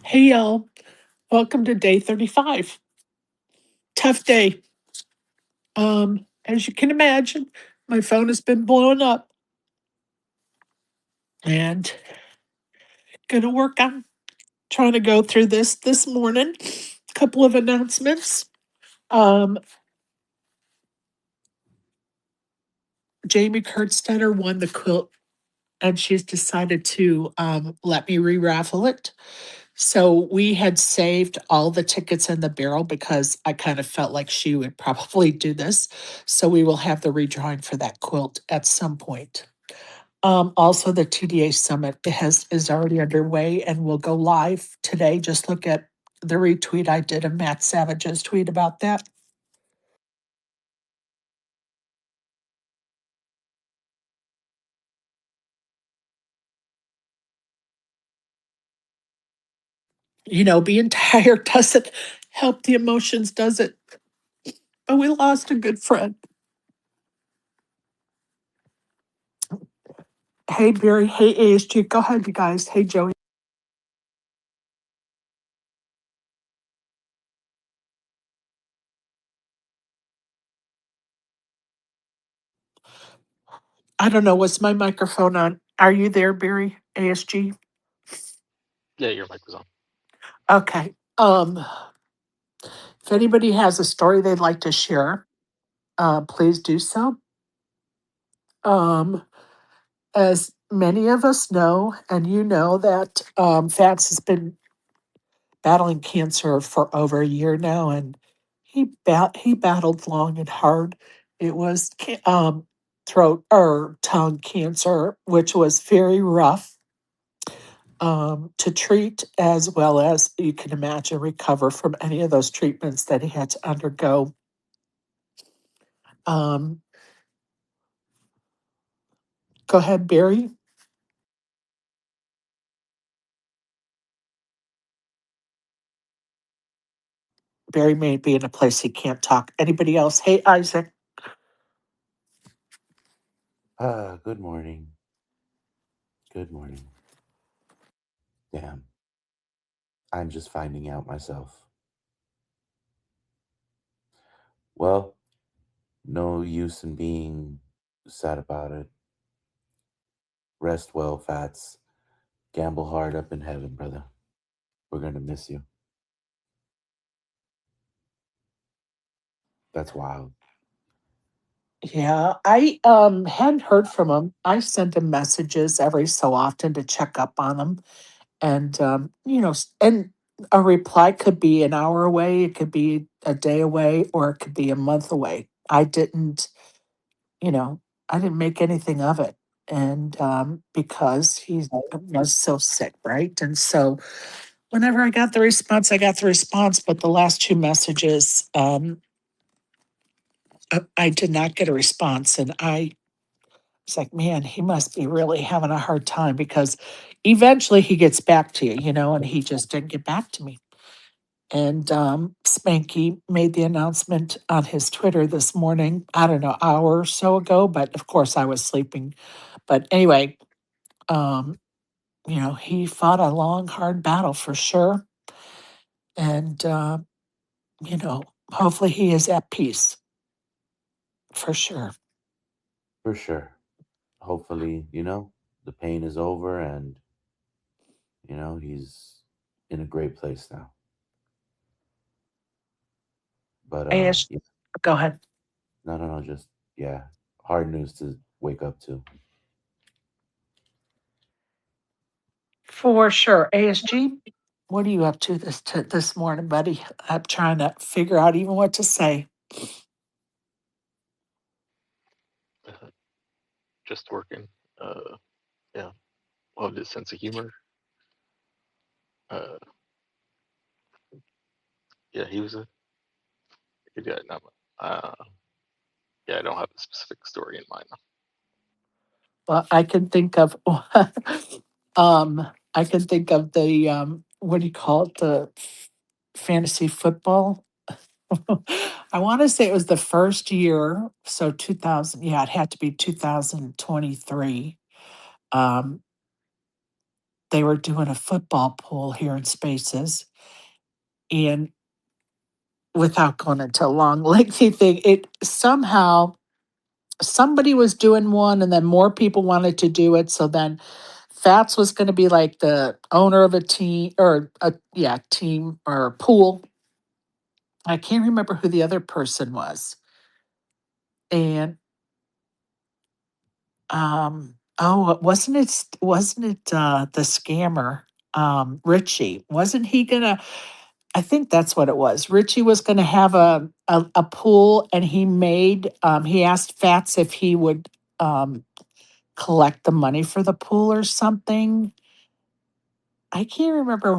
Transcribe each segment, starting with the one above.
Hey y'all, welcome to day 35. Tough day. As you can imagine, my phone has been blowing up and gonna work on trying to go through this morning. Couple of announcements. Um, Jamie Kurtstetter won the quilt and she's decided to let me re-raffle it. So we had saved all the tickets in the barrel because I kind of felt like she would probably do this. So we will have the redrawing for that quilt at some point. Also, the TDA Summit is already underway and will go live today. Just look at the retweet I did of Matt Savage's tweet about that. Being tired doesn't help the emotions, does it? But we lost a good friend. Hey, Barry. Hey, ASG. Go ahead, you guys. Hey, Joey. I don't know. Was my microphone on? Are you there, Barry? ASG? Yeah, your mic was on. Okay. If anybody has a story they'd like to share, please do so. Um, as many of us know, and you know that Fats has been battling cancer for over a year now, and he battled long and hard. It was throat or tongue cancer, which was very rough to treat, as well as you can imagine recover from any of those treatments that he had to undergo. Um, Go ahead, Barry. Barry may be in a place he can't talk. Anybody else? Hey, Isaac. Good morning. Good morning. Damn, I'm just finding out myself. Well, no use in being sad about it. Rest well, Fats. Gamble hard up in heaven, brother. We're gonna miss you. That's wild. Yeah, I hadn't heard from him. I sent him messages every so often to check up on him, and and a reply could be an hour away, it could be a day away, or it could be a month away. You know, I didn't make anything of it, and because he was so sick, right? And so whenever I got the response, I got the response. But the last two messages, I did not get a response, and I was like, man, he must be really having a hard time because eventually he gets back to you, and he just didn't get back to me. And Spanky made the announcement on his Twitter this morning, I don't know, hour or so ago, but of course I was sleeping. But anyway, um, he fought a long, hard battle for sure. And, hopefully he is at peace for sure. For sure. Hopefully, the pain is over and, he's in a great place now. But, AS, yeah, go ahead. no, just, yeah, hard news to wake up to. For sure. ASG, what are you up to this morning, buddy? I'm trying to figure out even what to say. Just working. Yeah, loved his sense of humor. Uh, yeah, he was a good guy. Not, yeah, I don't have a specific story in mind. Well, I can think of I can think of the what do you call it? The fantasy football. I want to say it was the first year, so 2000, yeah, it had to be 2023. Um they were doing a football pool here in Spaces, and without going into a long, lengthy thing, it somehow somebody was doing one and then more people wanted to do it. So then Fats was going to be like the owner of a team or a yeah, team or pool. I can't remember who the other person was. And oh, wasn't it the scammer Richie? Wasn't he gonna I think that's what it was. Richie was going to have a pool, and he asked Fats if he would um, collect the money for the pool or something. I can't remember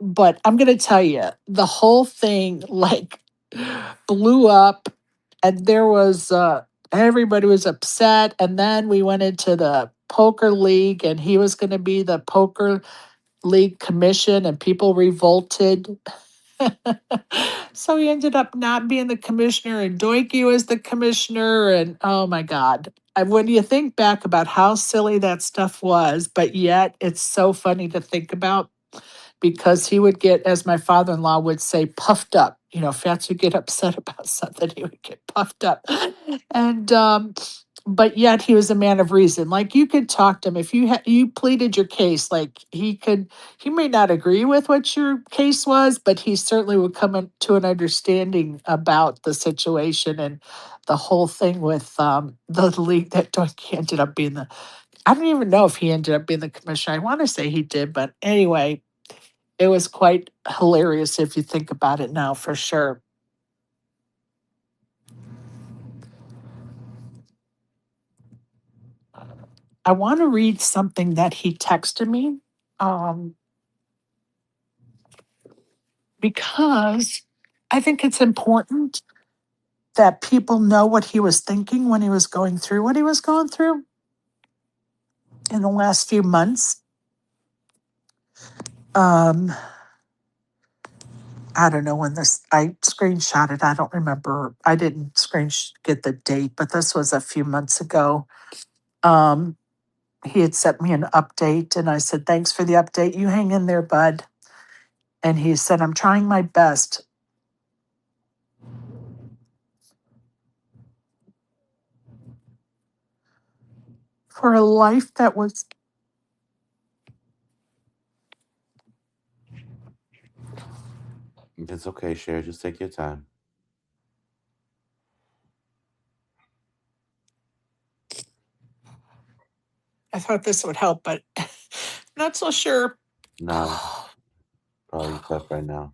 but I'm going to tell you the whole thing like blew up, and there was everybody was upset, and then we went into the poker league, and he was going to be the poker league commission, and people revolted. So he ended up not being the commissioner, and Doiky was the commissioner. And oh my God. When you think back about how silly that stuff was, but yet it's so funny to think about because he would get, as my father in law would say, puffed up. Fats would get upset about something, he would get puffed up. And, but yet he was a man of reason. Like you could talk to him if you pleaded your case, like he may not agree with what your case was, but he certainly would come to an understanding about the situation and the whole thing with the league that Doink ended up being I don't even know if he ended up being the commissioner. I want to say he did, but anyway, it was quite hilarious if you think about it now, for sure. I want to read something that he texted me um, because I think it's important that people know what he was thinking when he was going through what he was going through in the last few months. Um, I don't know when I screenshotted. I don't remember. I didn't get the date, but this was a few months ago. Um, he had sent me an update, and I said, "Thanks for the update. You hang in there, bud." And he said, "I'm trying my best for a life that was." It's okay, Cher. Just take your time. I thought this would help, but not so sure. Nah, probably tough right now.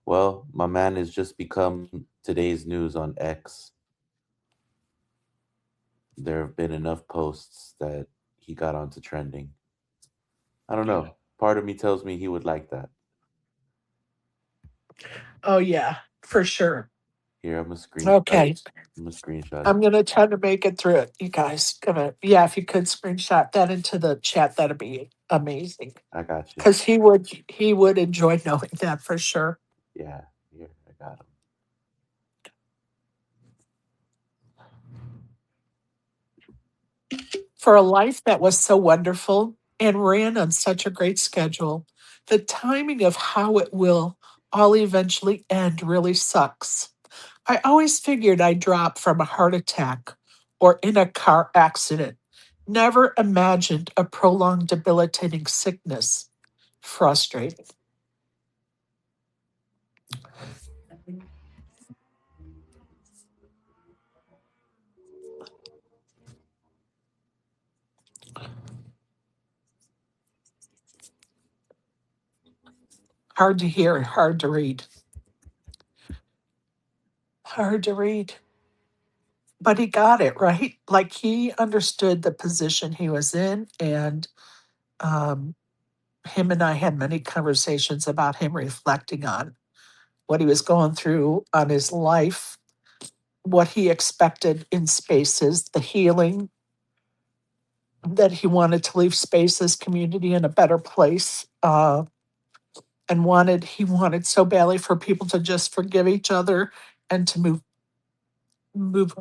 Well, my man has just become today's news on X. There have been enough posts that he got onto trending. I don't know. Part of me tells me he would like that. Oh, yeah, for sure. Here, I'm gonna screenshot Okay. it. I'm gonna screenshot it. I'm going to try to make it through it. You guys, yeah, if you could screenshot that into the chat, that'd be amazing. I got you. Because he would enjoy knowing that for sure. Yeah, here, I got him. For a life that was so wonderful and ran on such a great schedule, the timing of how it will all eventually end really sucks. I always figured I'd drop from a heart attack or in a car accident. Never imagined a prolonged debilitating sickness. Frustrating. Hard to hear, hard to read. Hard to read. But he got it, right? Like he understood the position he was in, and um, him and I had many conversations about him reflecting on what he was going through on his life, what he expected in Spaces, the healing that he wanted to leave Spaces community in a better place, and he wanted so badly for people to just forgive each other and to move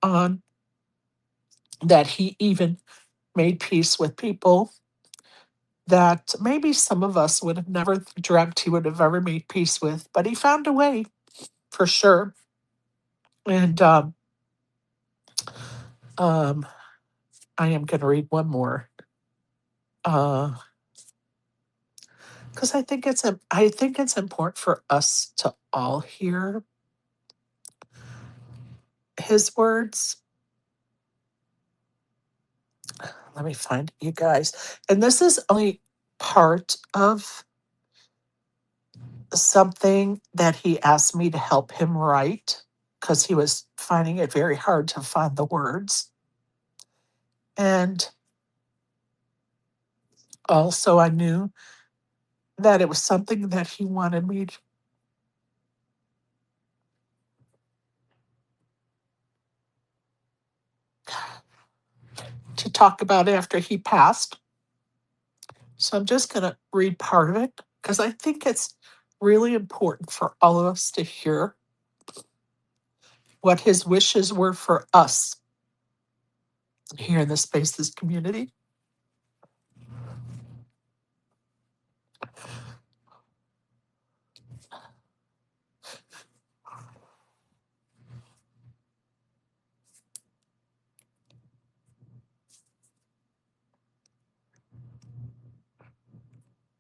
on, that he even made peace with people that maybe some of us would have never dreamt he would have ever made peace with, but he found a way for sure. And um, I am going to read one more because I think it's important for us to all hear his words. Let me find it, you guys. And this is only part of something that he asked me to help him write because he was finding it very hard to find the words. And also, I knew that it was something that he wanted me to talk about after he passed. So I'm just going to read part of it because I think it's really important for all of us to hear what his wishes were for us here in the Spaces community.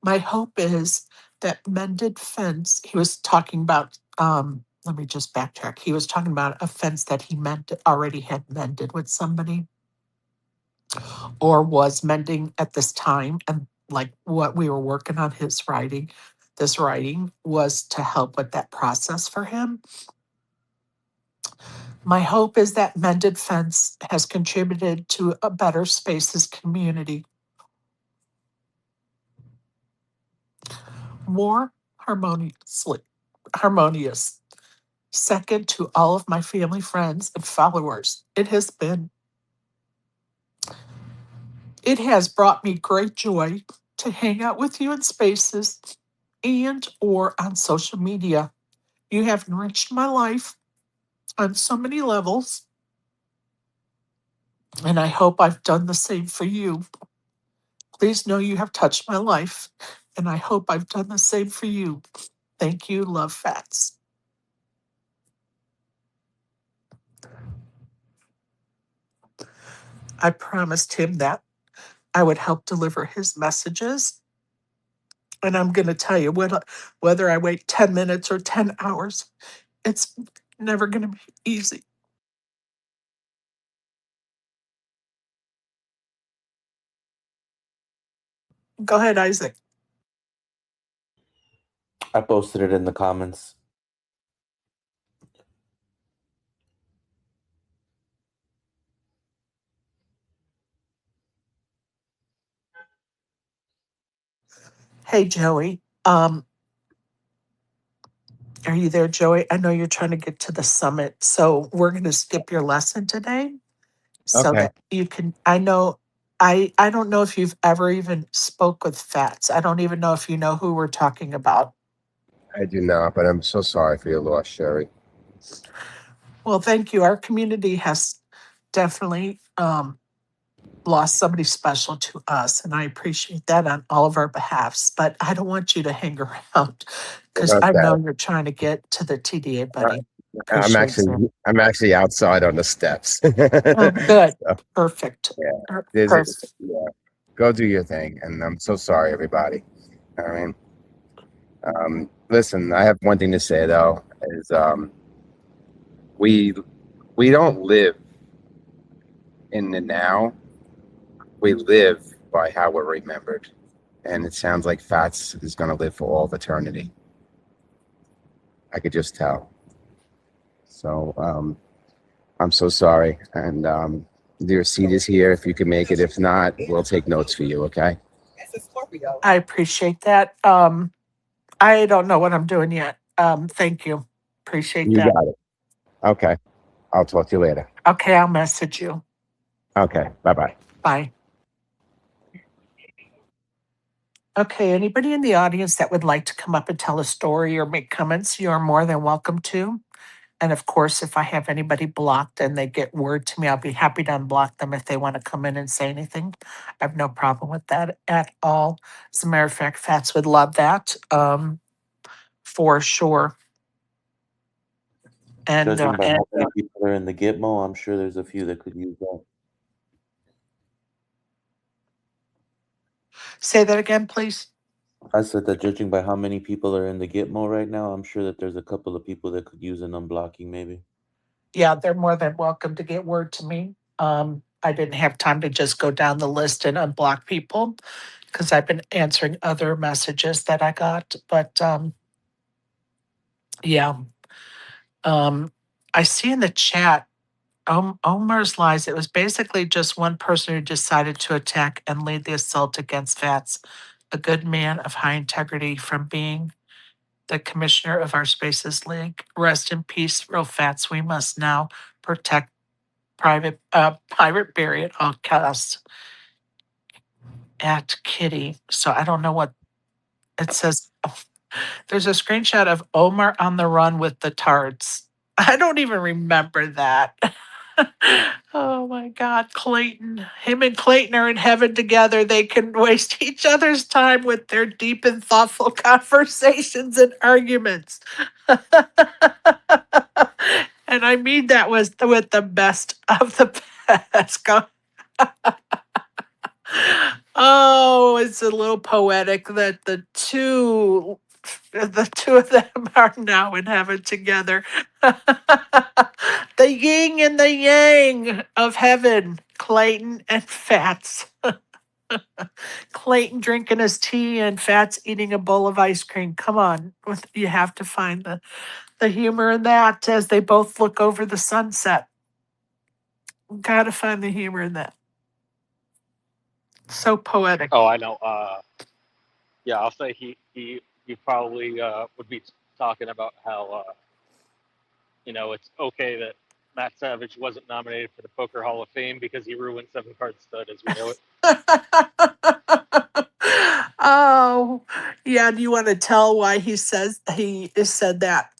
My hope is that mended fence, he was talking about, let me just backtrack. He was talking about a fence that he already had mended with somebody or was mending at this time. And like what we were working on this writing was to help with that process for him. My hope is that mended fence has contributed to a better spaces community, more harmonious. Second to all of my family, friends, and followers. It has brought me great joy to hang out with you in spaces and or on social media. You have enriched my life on so many levels, and I hope I've done the same for you. Please know you have touched my life, and I hope I've done the same for you. Thank you, love, Fats. I promised him that I would help deliver his messages. And I'm going to tell you, whether I wait 10 minutes or 10 hours, it's never going to be easy. Go ahead, Isaac. I posted it in the comments. Hey, Joey. Are you there, Joey? I know you're trying to get to the summit, so we're going to skip your lesson today so Okay. that you can. I don't know if you've ever even spoke with Fats. I don't even know if you know who we're talking about. I do not, but I'm so sorry for your loss, Sherry. Well, thank you. Our community has definitely lost somebody special to us, and I appreciate that on all of our behalfs. But I don't want you to hang around because I Okay. know you're trying to get to the TDA, buddy. I'm Appreciate actually you. I'm actually outside on the steps. Oh, good. So, Perfect. yeah, there's a, Perfect. yeah. Go do your thing, and I'm so sorry, everybody. I mean, listen, I have one thing to say though, is we we don't live in the now. We live by how we're remembered, and it sounds like Fats is going to live for all of eternity. I could just tell. So I'm so sorry. And your seat is here if you can make it. If not, we'll take notes for you, okay? I appreciate that. I don't know what I'm doing yet. Thank you. Appreciate You that. got it. Okay. I'll talk to you later. Okay, I'll message you. Okay. Bye-bye. Bye. Okay, anybody in the audience that would like to come up and tell a story or make comments, you are more than welcome to. And of course, if I have anybody blocked and they get word to me, I'll be happy to unblock them if they want to come in and say anything. I have no problem with that at all. As a matter of fact, Fats would love that, for sure. And Judging by how many people are in the Gitmo, I'm sure there's a few that could use that. say that again, please. I said that judging by how many people are in the Gitmo right now, I'm sure that there's a couple of people that could use an unblocking maybe. Yeah, they're more than welcome to get word to me. I didn't have time to just go down the list and unblock people because I've been answering other messages that I got. But yeah, I see in the chat, Omar's lies. It was basically just one person who decided to attack and lead the assault against Fats, a good man of high integrity from being the commissioner of our Spaces League. Rest in peace, real Fats. We must now protect pirate Barry at all costs at Kitty. So I don't know what it says. There's a screenshot of Omar on the run with the tards. I don't even remember that. Oh my God, Clayton. Him and Clayton are in heaven together. They can waste each other's time with their deep and thoughtful conversations and arguments. And I mean that was with the best of the best. Oh, it's a little poetic that the two of them are now in heaven together. The yin and the yang of heaven, Clayton and Fats. Clayton drinking his tea and Fats eating a bowl of ice cream. Come on, you have to find the humor in that as they both look over the sunset. Gotta find the humor in that. So poetic. Oh, I know. Yeah, I'll say he probably would be talking about how it's okay that Matt Savage wasn't nominated for the Poker Hall of Fame because he ruined Seven Card Stud as we know it. Oh, yeah. Do you want to tell why he said that?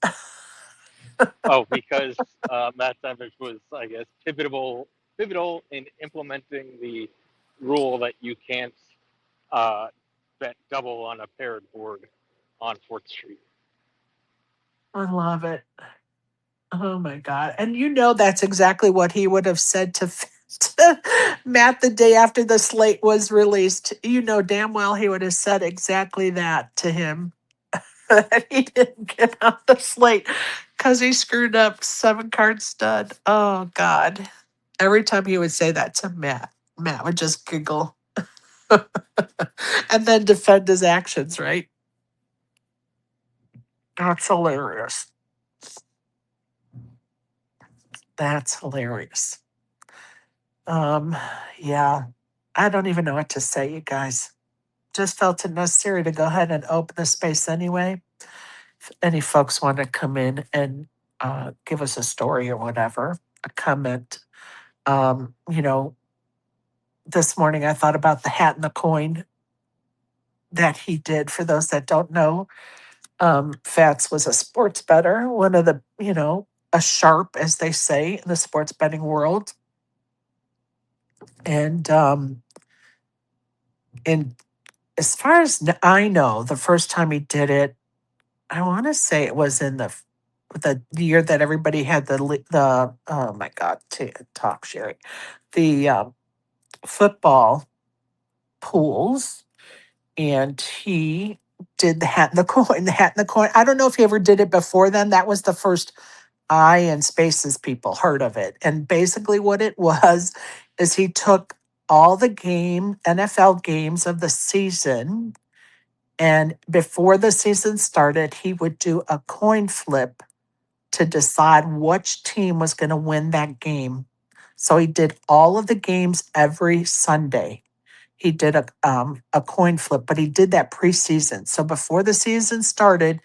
Oh, because Matt Savage was, I guess, pivotal in implementing the rule that you can't bet double on a paired board on 4th Street. I love it. Oh my God. And that's exactly what he would have said to Matt the day after the slate was released. You know damn well he would have said exactly that to him. That he didn't get on the slate because he screwed up 7 card stud. Oh God. Every time he would say that to Matt would just giggle and then defend his actions, right? That's hilarious. That's hilarious. Um, yeah, I don't even know what to say, you guys. Just felt it necessary to go ahead and open the space anyway. If any folks want to come in and give us a story or whatever, a comment. You know, this morning I thought about the hat and the coin that he did. For those that don't know, Fats was a sports bettor, one of the, a sharp, as they say, in the sports betting world. And in as far as I know, the first time he did it, I want to say it was in the year that everybody had the oh my God, talk Sherry, the football pools, and he did the hat and the coin, the hat and the coin. I don't know if he ever did it before then. That was the first I and Spaces people heard of it, and basically what it was is he took all the NFL games of the season. And before the season started, he would do a coin flip to decide which team was going to win that game. So he did all of the games every Sunday. He did a coin flip, but he did that preseason. So before the season started,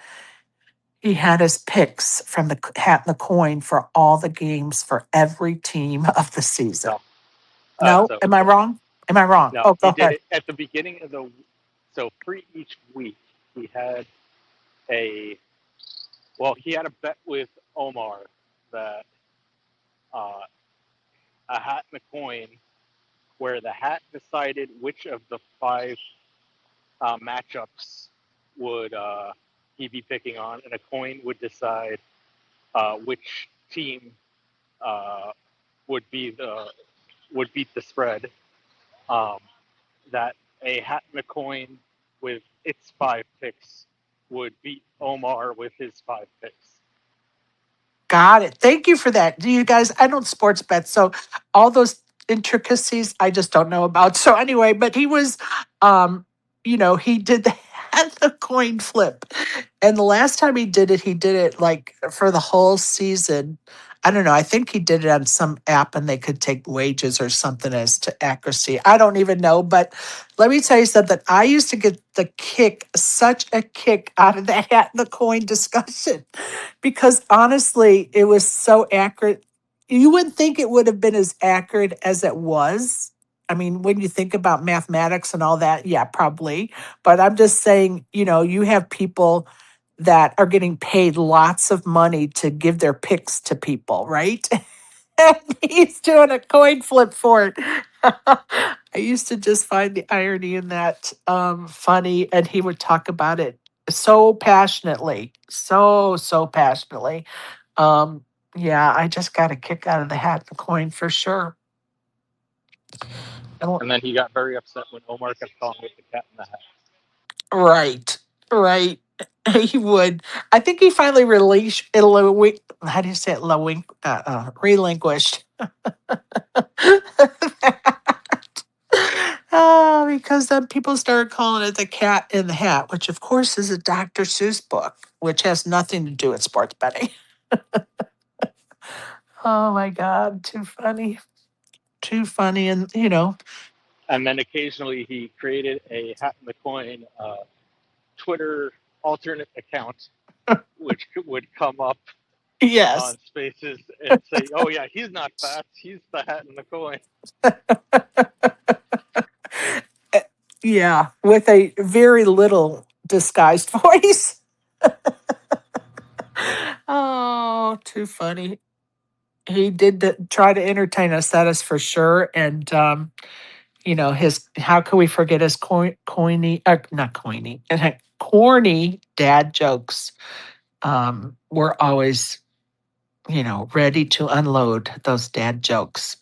he had his picks from the hat and the coin for all the games for every team of the season. No, No, am I wrong? Am I wrong? no, Oh, he go did ahead. it at the beginning of for each week he had he had a bet with Omar that uh, a hat and a coin, where the hat decided which of the five matchups would he be picking on, and a coin would decide which team uh, would be the would beat the spread. Um, that a hat and a coin with its five picks would beat Omar with his five picks. Got it. Thank you for that. Do you guys, I don't sports bet, so all those intricacies I just don't know about. So anyway, but he was um, he did the had the coin flip. And the last time he did it like for the whole season. I don't know. I think he did it on some app and they could take wages or something as to accuracy. I don't even know. But let me tell you something. I used to get such a kick out of the hat and the coin discussion because honestly, it was so accurate. You wouldn't think it would have been as accurate as it was. I mean, when you think about mathematics and all that, yeah, probably. But I'm just saying, you have people that are getting paid lots of money to give their picks to people, right? And he's doing a coin flip for it. I used to just find the irony in that funny, and he would talk about it so passionately, so passionately. Um, yeah, I just got a kick out of the hat and coin for sure. And then he got very upset when Omar kept calling it the cat in the hat. Right, right. He would. I think he finally released. How do you say it? Relinquished. Oh, because then people started calling it the Cat in the Hat, which of course is a Dr. Seuss book, which has nothing to do with sports betting. Oh my God, too funny, too funny, and And then occasionally he created a hat in the coin Twitter alternate account, which would come up yes, on Spaces and say, "Oh yeah, he's not fast. He's the hat in the coin." yeah, with a very little disguised voice. Oh, too funny. He did try to entertain us, that is for sure. And his how could we forget his not coiny, corny dad jokes. We're always, ready to unload those dad jokes.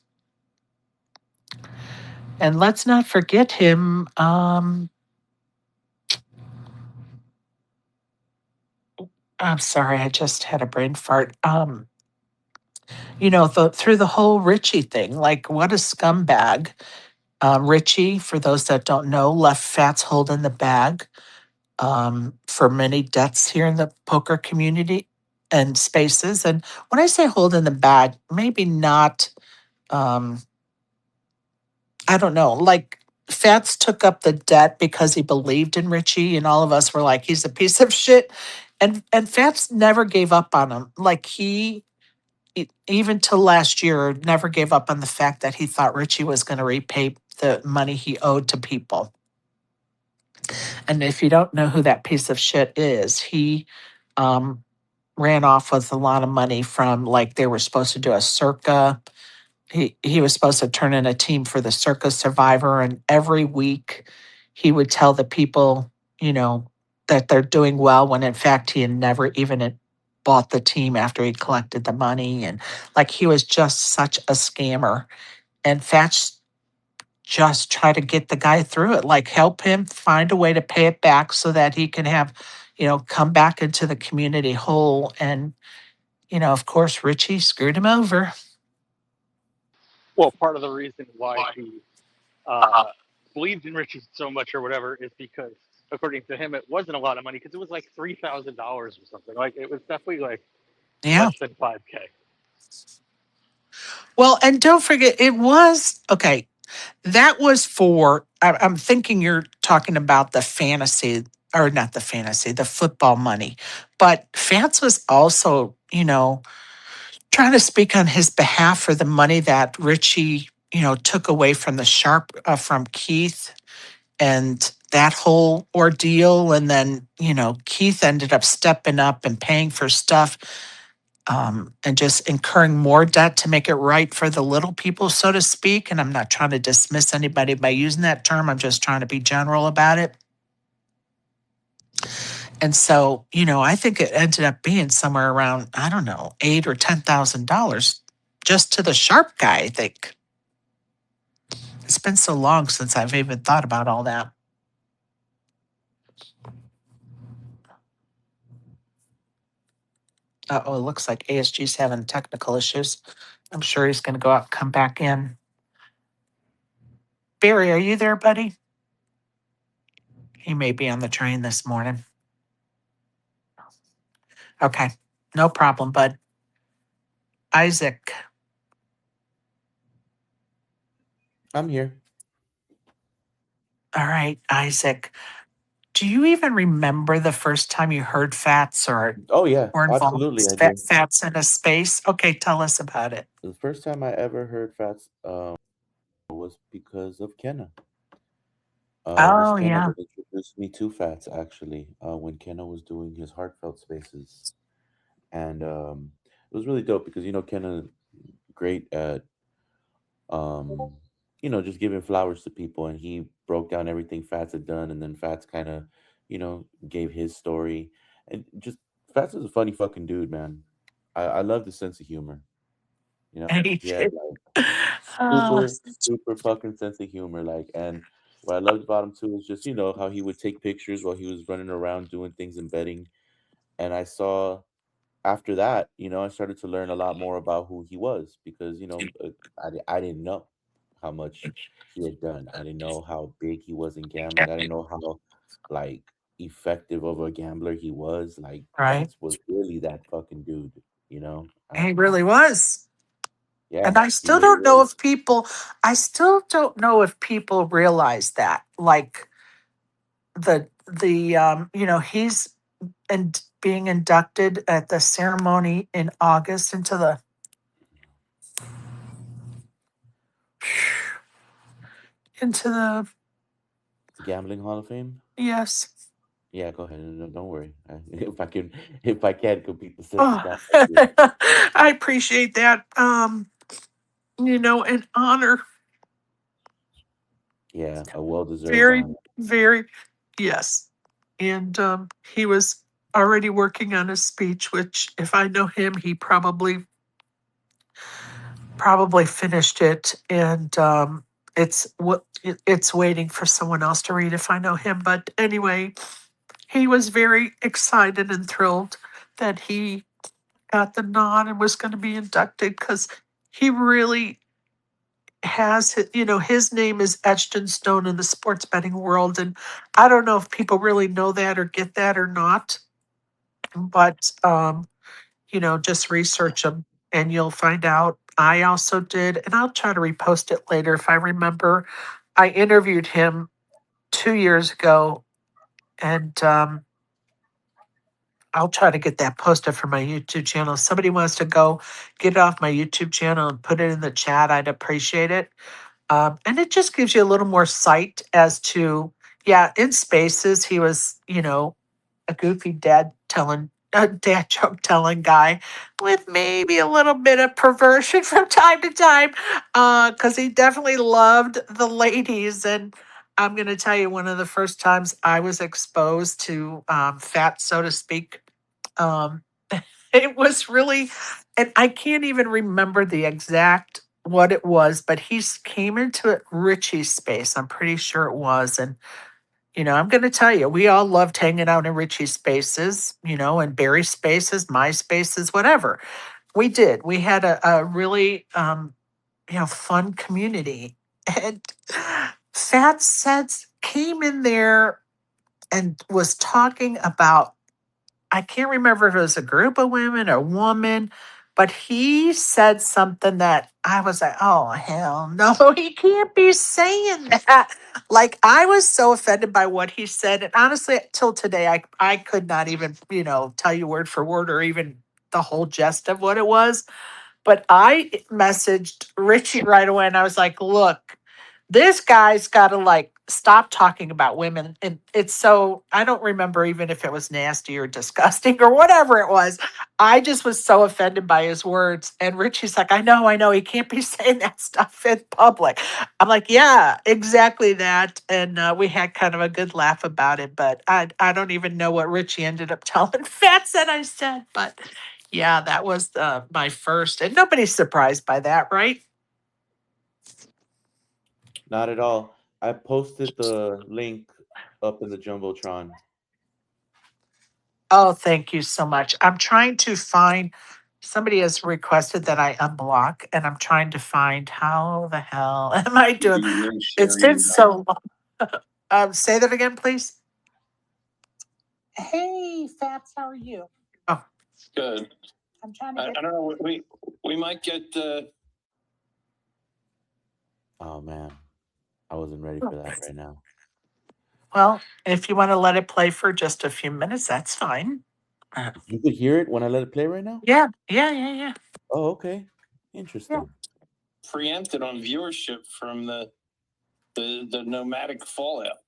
And let's not forget him. I'm sorry, I just had a brain fart. Through the whole Richie thing, like what a scumbag. Richie, for those that don't know, left Fats holding the bag for many deaths here in the poker community and spaces. And when I say holding the bag, maybe not, um, I don't know, like Fats took up the debt because he believed in Richie, and all of us were like, he's a piece of shit. And Fats never gave up on him. Like even till last year, never gave up on the fact that he thought Richie was going to repay the money he owed to people. And if you don't know who that piece of shit is, he um, ran off with a lot of money from like they were supposed to do a circa. He was supposed to turn in a team for the circus survivor, and every week he would tell the people, that they're doing well when in fact he had never even bought the team after he collected the money, and like he was just such a scammer. And Fatch just try to get the guy through it, like help him find a way to pay it back so that he can have, come back into the community whole. And, of course, Richie screwed him over. Well, part of the reason why he believed in Richie so much or whatever is because, according to him, it wasn't a lot of money because it was like $3,000 or something. Like it was definitely like Yeah. less than 5K. Well, and don't forget, it was okay. That was for, I'm thinking you're talking about the fantasy, or not the fantasy, the football money. But Fats was also, trying to speak on his behalf for the money that Richie, took away from the sharp from Keith and that whole ordeal. And then, Keith ended up stepping up and paying for stuff. and just incurring more debt to make it right for the little people, so to speak. And I'm not trying to dismiss anybody by using that term. I'm just trying to be general about it. And so, I think it ended up being somewhere around, I don't know, $8,000 or $10,000 just to the sharp guy, I think. It's been so long since I've even thought about all that. Oh, it looks like ASG's having technical issues. I'm sure he's going to go out and come back in. Barry, are you there, buddy? He may be on the train this morning. Okay, no problem, bud. Isaac, I'm here. all right, Isaac. Do you even remember the first time you heard Fats or Oh yeah, were involved absolutely, I with do. Fats in a space? Okay, tell us about it. The first time I ever heard Fats was because of Kenna. It was Oh, Kenna yeah. that introduced me to Fats actually. When Kenna was doing his heartfelt spaces, and it was really dope because Kenna great at um just giving flowers to people, and he broke down everything Fats had done, and then Fats kind of gave his story, and just Fats is a funny fucking dude, man. I love the sense of humor. Me He had too. like Oh, super fucking sense of humor, like, and what I loved about him too is just how he would take pictures while he was running around doing things in betting, and I saw after that, I started to learn a lot more about who he was because I didn't know how much he had done. I didn't know how big he was in gambling. I didn't know how like effective of a gambler he was. Like right. Fats was really that fucking dude. He really was. Yeah, And he really was. I still don't know if people realize that. Like he's and being inducted at the ceremony in August into the Gambling Hall of Fame. yes. Yeah, go ahead. No, don't worry. If I can compete the system, Oh, I do. I appreciate that. An honor. Yeah, a well-deserved Very, honor. very, yes. And he was already working on a speech, which if I know him, he probably finished it. And it's waiting for someone else to read if I know him. But anyway, he was very excited and thrilled that he got the nod and was going to be inducted because he really has his name is etched in stone in the sports betting world, and I don't know if people really know that or get that or not, but just research him and you'll find out. I also did, and I'll try to repost it later if I remember. I interviewed him 2 years ago, and I'll try to get that posted for my YouTube channel. If somebody wants to go get it off my YouTube channel and put it in the chat, I'd appreciate it. And it just gives you a little more sight as to, yeah, in spaces, he was, a goofy dad joke telling guy with maybe a little bit of perversion from time to time, because he definitely loved the ladies. And I'm going to tell you, one of the first times I was exposed to fat, so to speak, um, it was really, and I can't even remember the exact what it was, but came into it Richie's space. I'm pretty sure it was. And, I'm going to tell you, we all loved hanging out in Richie's spaces, and Barry's spaces, my spaces, whatever. We did. We had a really, fun community. And Fat Sets came in there and was talking about, I can't remember if it was a group of women or woman, but he said something that I was like, oh, hell no, he can't be saying that. Like, I was so offended by what he said. And honestly, till today, I could not even, tell you word for word or even the whole gist of what it was. But I messaged Richie right away and I was like, look, this guy's got to like stop talking about women. And it's so, I don't remember even if it was nasty or disgusting or whatever it was. I just was so offended by his words. And Richie's like, I know, he can't be saying that stuff in public. I'm like, yeah, exactly that. And we had kind of a good laugh about it. But I don't even know what Richie ended up telling Fats that I said. But yeah, that was my first. And nobody's surprised by that, right? Not at all. I posted the link up in the Jumbotron. Oh, thank you so much. I'm trying to find, somebody has requested that I unblock, and I'm trying to find how the hell am I doing? It's been so long. Say that again, please. Hey, Fats, how are you? Oh, Good. I'm trying to I get. don't know. We might get. Oh man, I wasn't ready for that right now. Well, if you want to let it play for just a few minutes, that's fine. You could hear it when I let it play right now? Yeah. Oh, okay. Yeah. Interesting. Preempted on viewership from the nomadic fallout.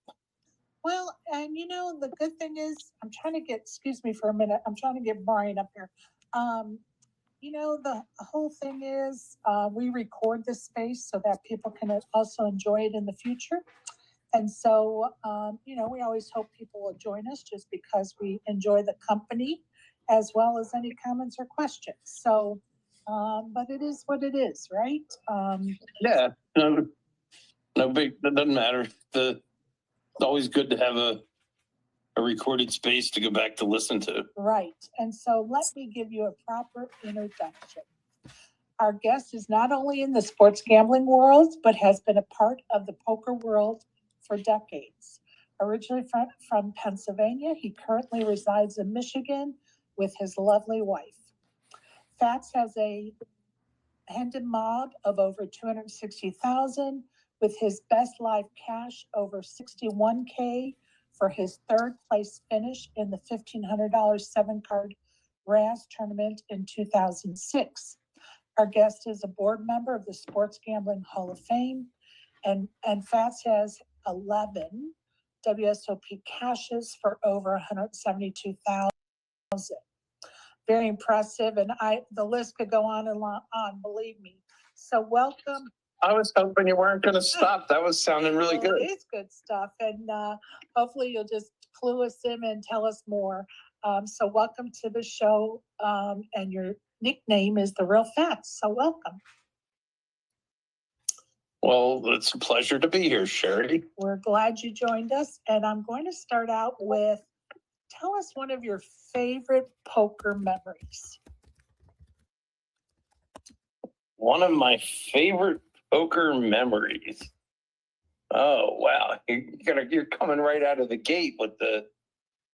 Well, and the good thing is, I'm trying to get, excuse me for a minute, I'm trying to get Brian up here. The whole thing is we record this space so that people can also enjoy it in the future. And so, we always hope people will join us just because we enjoy the company as well as any comments or questions. So, but it is what it is, right? Yeah, no big. That doesn't matter. It's always good to have a recorded space to go back to listen to. Right. And so let me give you a proper introduction. Our guest is not only in the sports gambling world, but has been a part of the poker world for decades. Originally from Pennsylvania, he currently resides in Michigan with his lovely wife. Fats has a Hendon mob of over 260,000, with his best live cash over 61K for his third place finish in the $1,500 7-card Razz tournament in 2006. Our guest is a board member of the Sports Gambling Hall of Fame, and Fats has 11 WSOP cashes for over 172,000. Very impressive, and the list could go on and on, believe me. So welcome. I was hoping you weren't going to stop. That was sounding really good. It is good stuff, and hopefully you'll just clue us in and tell us more. So welcome to the show, and your nickname is The Real Fats, so welcome. Well, it's a pleasure to be here, Sherry. We're glad you joined us, and I'm going to start out with, tell us one of your favorite poker memories. One of my favorite poker memories. Oh wow, you're coming right out of the gate with the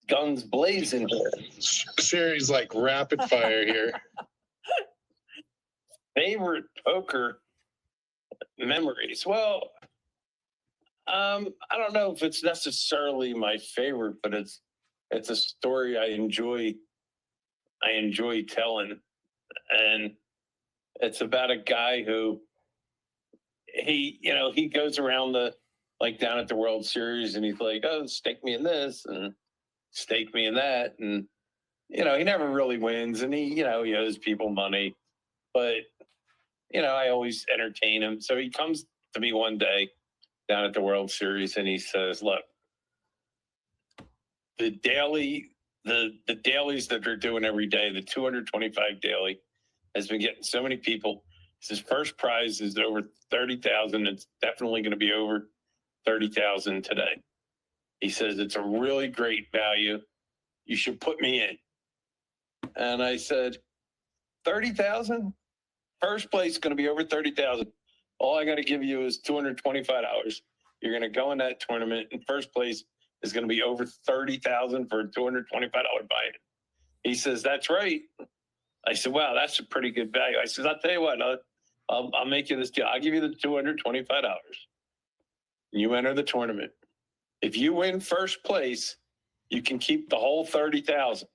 guns blazing here. Series like rapid fire here. Favorite poker memories. Well, I don't know if it's necessarily my favorite, but it's a story I enjoy telling, and it's about a guy who he goes around like down at the World Series, and he's like, oh, stake me in this and stake me in that, and he never really wins, and he owes people money, but I always entertain him. So he comes to me one day down at the World Series, and he says, look, the dailies that they're doing every day, the 225 daily, has been getting so many people. His first prize is over 30,000. It's definitely going to be over 30,000 today. He says it's a really great value. You should put me in. And I said, 30,000? First place is going to be over 30,000. All I got to give you is $225. You're going to go in that tournament, and first place is going to be over 30,000 for a $225 buy-in. He says, that's right. I said, wow, that's a pretty good value. I said, I'll tell you what, I'll make you this deal. I'll give you the $225. You enter the tournament. If you win first place, you can keep the whole 30,000.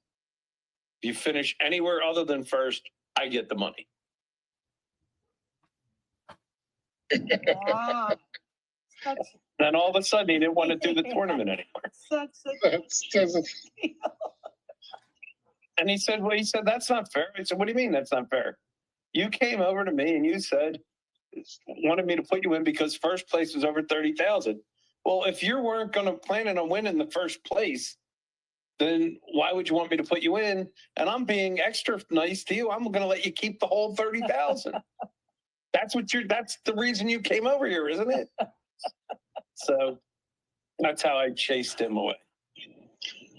If you finish anywhere other than first, I get the money. Wow. Then all of a sudden he didn't want to do the tournament anymore. Such That doesn't. And he said, that's not fair. I said, what do you mean that's not fair? You came over to me and you said, wanted me to put you in because first place was over 30,000. Well, if you weren't going to plan on winning the first place, then why would you want me to put you in? And I'm being extra nice to you. I'm going to let you keep the whole 30,000. That's the reason you came over here, isn't it? So that's how I chased him away.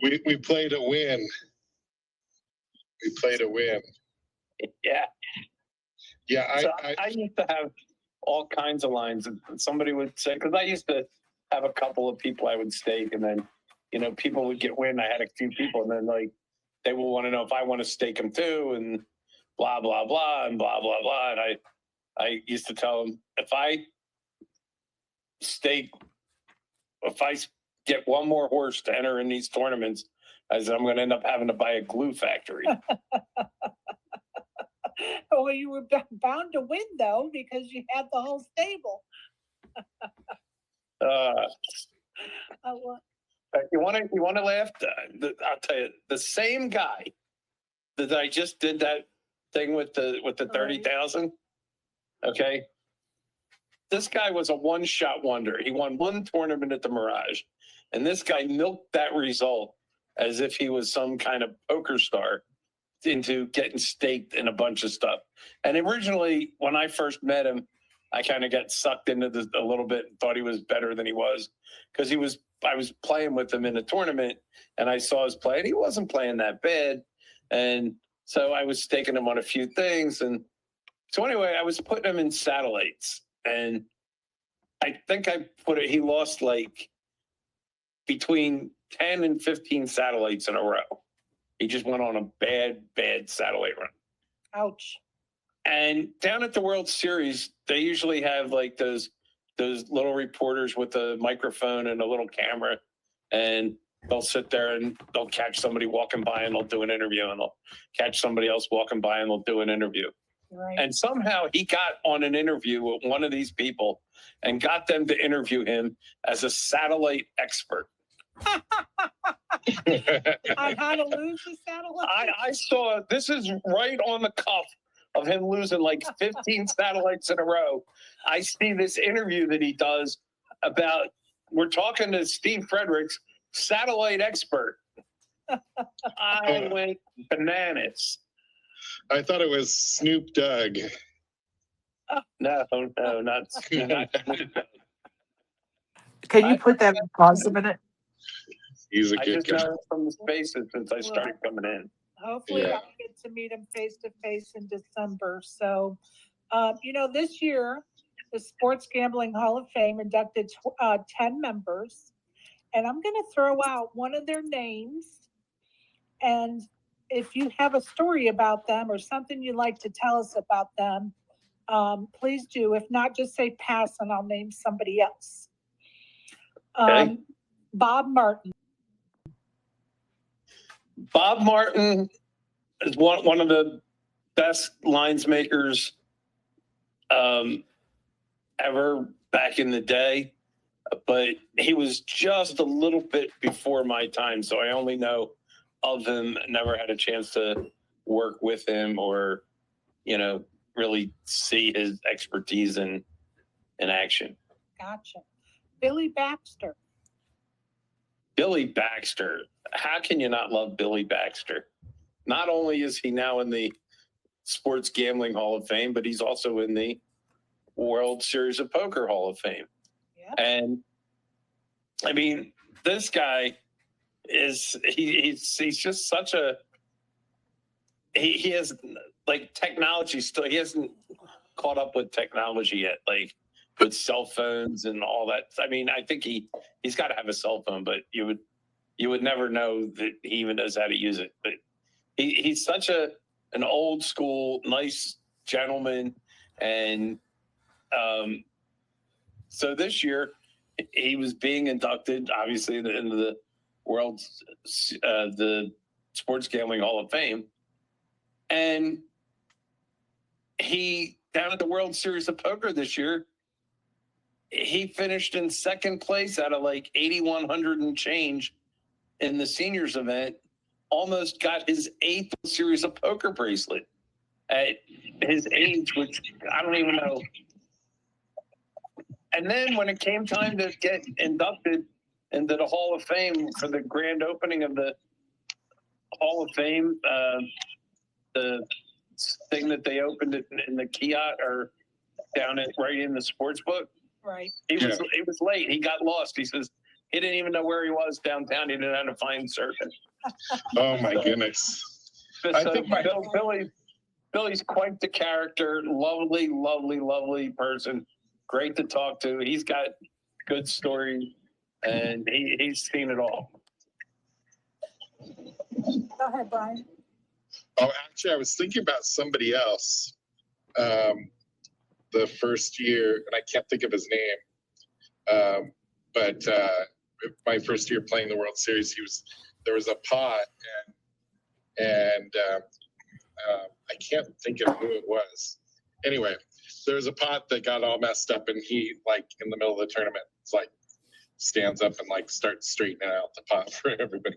We play to win. We play to win. Yeah. Yeah, I used to have all kinds of lines. And somebody would say, because I used to have a couple of people I would stake, and then, people would get wind. I had a few people, and then they will want to know if I want to stake them too, and blah, blah, blah, and blah, blah, blah. And I used to tell them, if I get one more horse to enter in these tournaments, I said, I'm going to end up having to buy a glue factory. Well, you were bound to win though, because you had the whole stable. You want to laugh? I'll tell you, the same guy that I just did that thing with the 30,000. Okay. This guy was a one-shot wonder. He won one tournament at the Mirage, and this guy milked that result as if he was some kind of poker star into getting staked in a bunch of stuff. And originally, when I first met him, I kind of got sucked into this a little bit and thought he was better than he was, because I was playing with him in a tournament and I saw his play and he wasn't playing that bad. And so I was staking him on a few things. And so anyway, I was putting him in satellites, and I think he lost like between 10 and 15 satellites in a row. He just went on a bad satellite run. Ouch. And down at the World Series, they usually have like those little reporters with a microphone and a little camera, and they'll sit there and they'll catch somebody walking by and they'll do an interview, and they'll catch somebody else walking by and they'll do an interview. Right. And somehow he got on an interview with one of these people and got them to interview him as a satellite expert. On how to lose a satellite? I saw, this is right on the cuff of him losing like 15 satellites in a row. I see this interview that he does about, we're talking to Steve Fredericks, satellite expert. I went bananas. I thought it was Snoop Dogg. No, not Snoop Dogg. Can you put that in pause a minute? He's a I good just guy. know him from the spaces since I started coming in. Hopefully Yeah. I'll get to meet him face to face in December. So, this year, the Sports Gambling Hall of Fame inducted 10 members. And I'm going to throw out one of their names. And if you have a story about them or something you'd like to tell us about them, please do. If not, just say pass and I'll name somebody else. Okay. Bob Martin. Bob Martin is one of the best lines makers ever back in the day, but he was just a little bit before my time, so I only know of him. Never had a chance to work with him or, really see his expertise in action. Gotcha. Billy Baxter. Billy Baxter. How can you not love Billy Baxter? Not only is he now in the Sports Gambling Hall of Fame, but he's also in the World Series of Poker Hall of Fame. Yeah. And I mean, this guy is he's just such a he has like technology still. He hasn't caught up with technology yet, like with cell phones and all that. I mean, I think he's got to have a cell phone, but you would never know that he even knows how to use it. But he's such an old school, nice gentleman. And so this year he was being inducted, obviously, into the the Sports Gambling Hall of Fame. And he, down at the World Series of Poker this year, he finished in second place out of like 8,100 and change in the seniors event. Almost got his 8th series of poker bracelet at his age, which I don't even know. And then when it came time to get inducted into the Hall of Fame for the grand opening of the Hall of Fame, the thing that they opened it in the kiosk or down at right in the sports book. Right. He was late. He got lost. He says he didn't even know where he was downtown. He didn't know how to find surfing. Oh my goodness. I think Billy's quite the character. Lovely, lovely, lovely person. Great to talk to. He's got good story, and he's seen it all. Go ahead, Brian. Oh, actually, I was thinking about somebody else. The first year, and I can't think of his name, but my first year playing the World Series, there was a pot, and I can't think of who it was. Anyway, there was a pot that got all messed up, and he, like, in the middle of the tournament, stands up and starts straightening out the pot for everybody.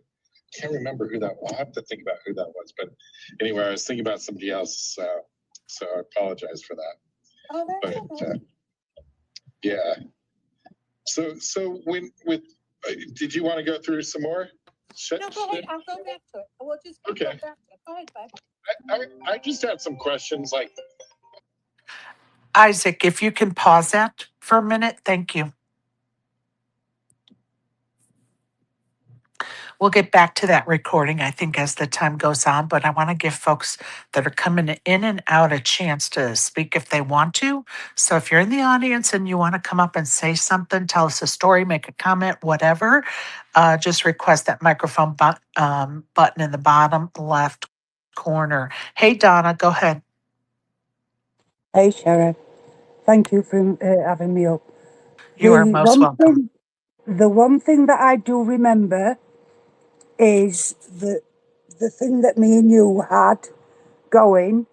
Can't remember who that was. I have to think about who that was. But anyway, I was thinking about somebody else, so I apologize for that. Oh, that's But yeah. So did you want to go through some more? No, go ahead. I'll go back to it. We'll just go back to it. Go ahead, bud. I just had some questions Isaac, if you can pause that for a minute, thank you. We'll get back to that recording, I think, as the time goes on, but I want to give folks that are coming in and out a chance to speak if they want to. So if you're in the audience and you want to come up and say something, tell us a story, make a comment, whatever, just request that microphone button in the bottom left corner. Hey, Donna, go ahead. Hey, Sheriff. Thank you for having me up. You are most welcome. The one thing that I do remember is the thing that me and you had going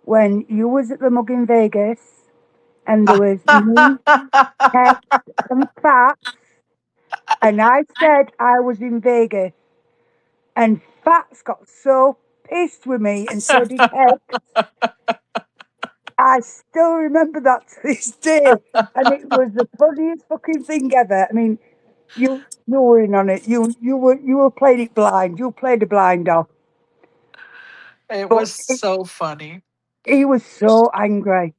when you was at the mug in Vegas and there was me, Hex and Fats, and I said I was in Vegas and Fats got so pissed with me and so did Hex. I still remember that to this day, and it was the funniest fucking thing ever. I mean, you were in on it. You were playing it blind. You played a blind dog. It But was so funny. he was so angry.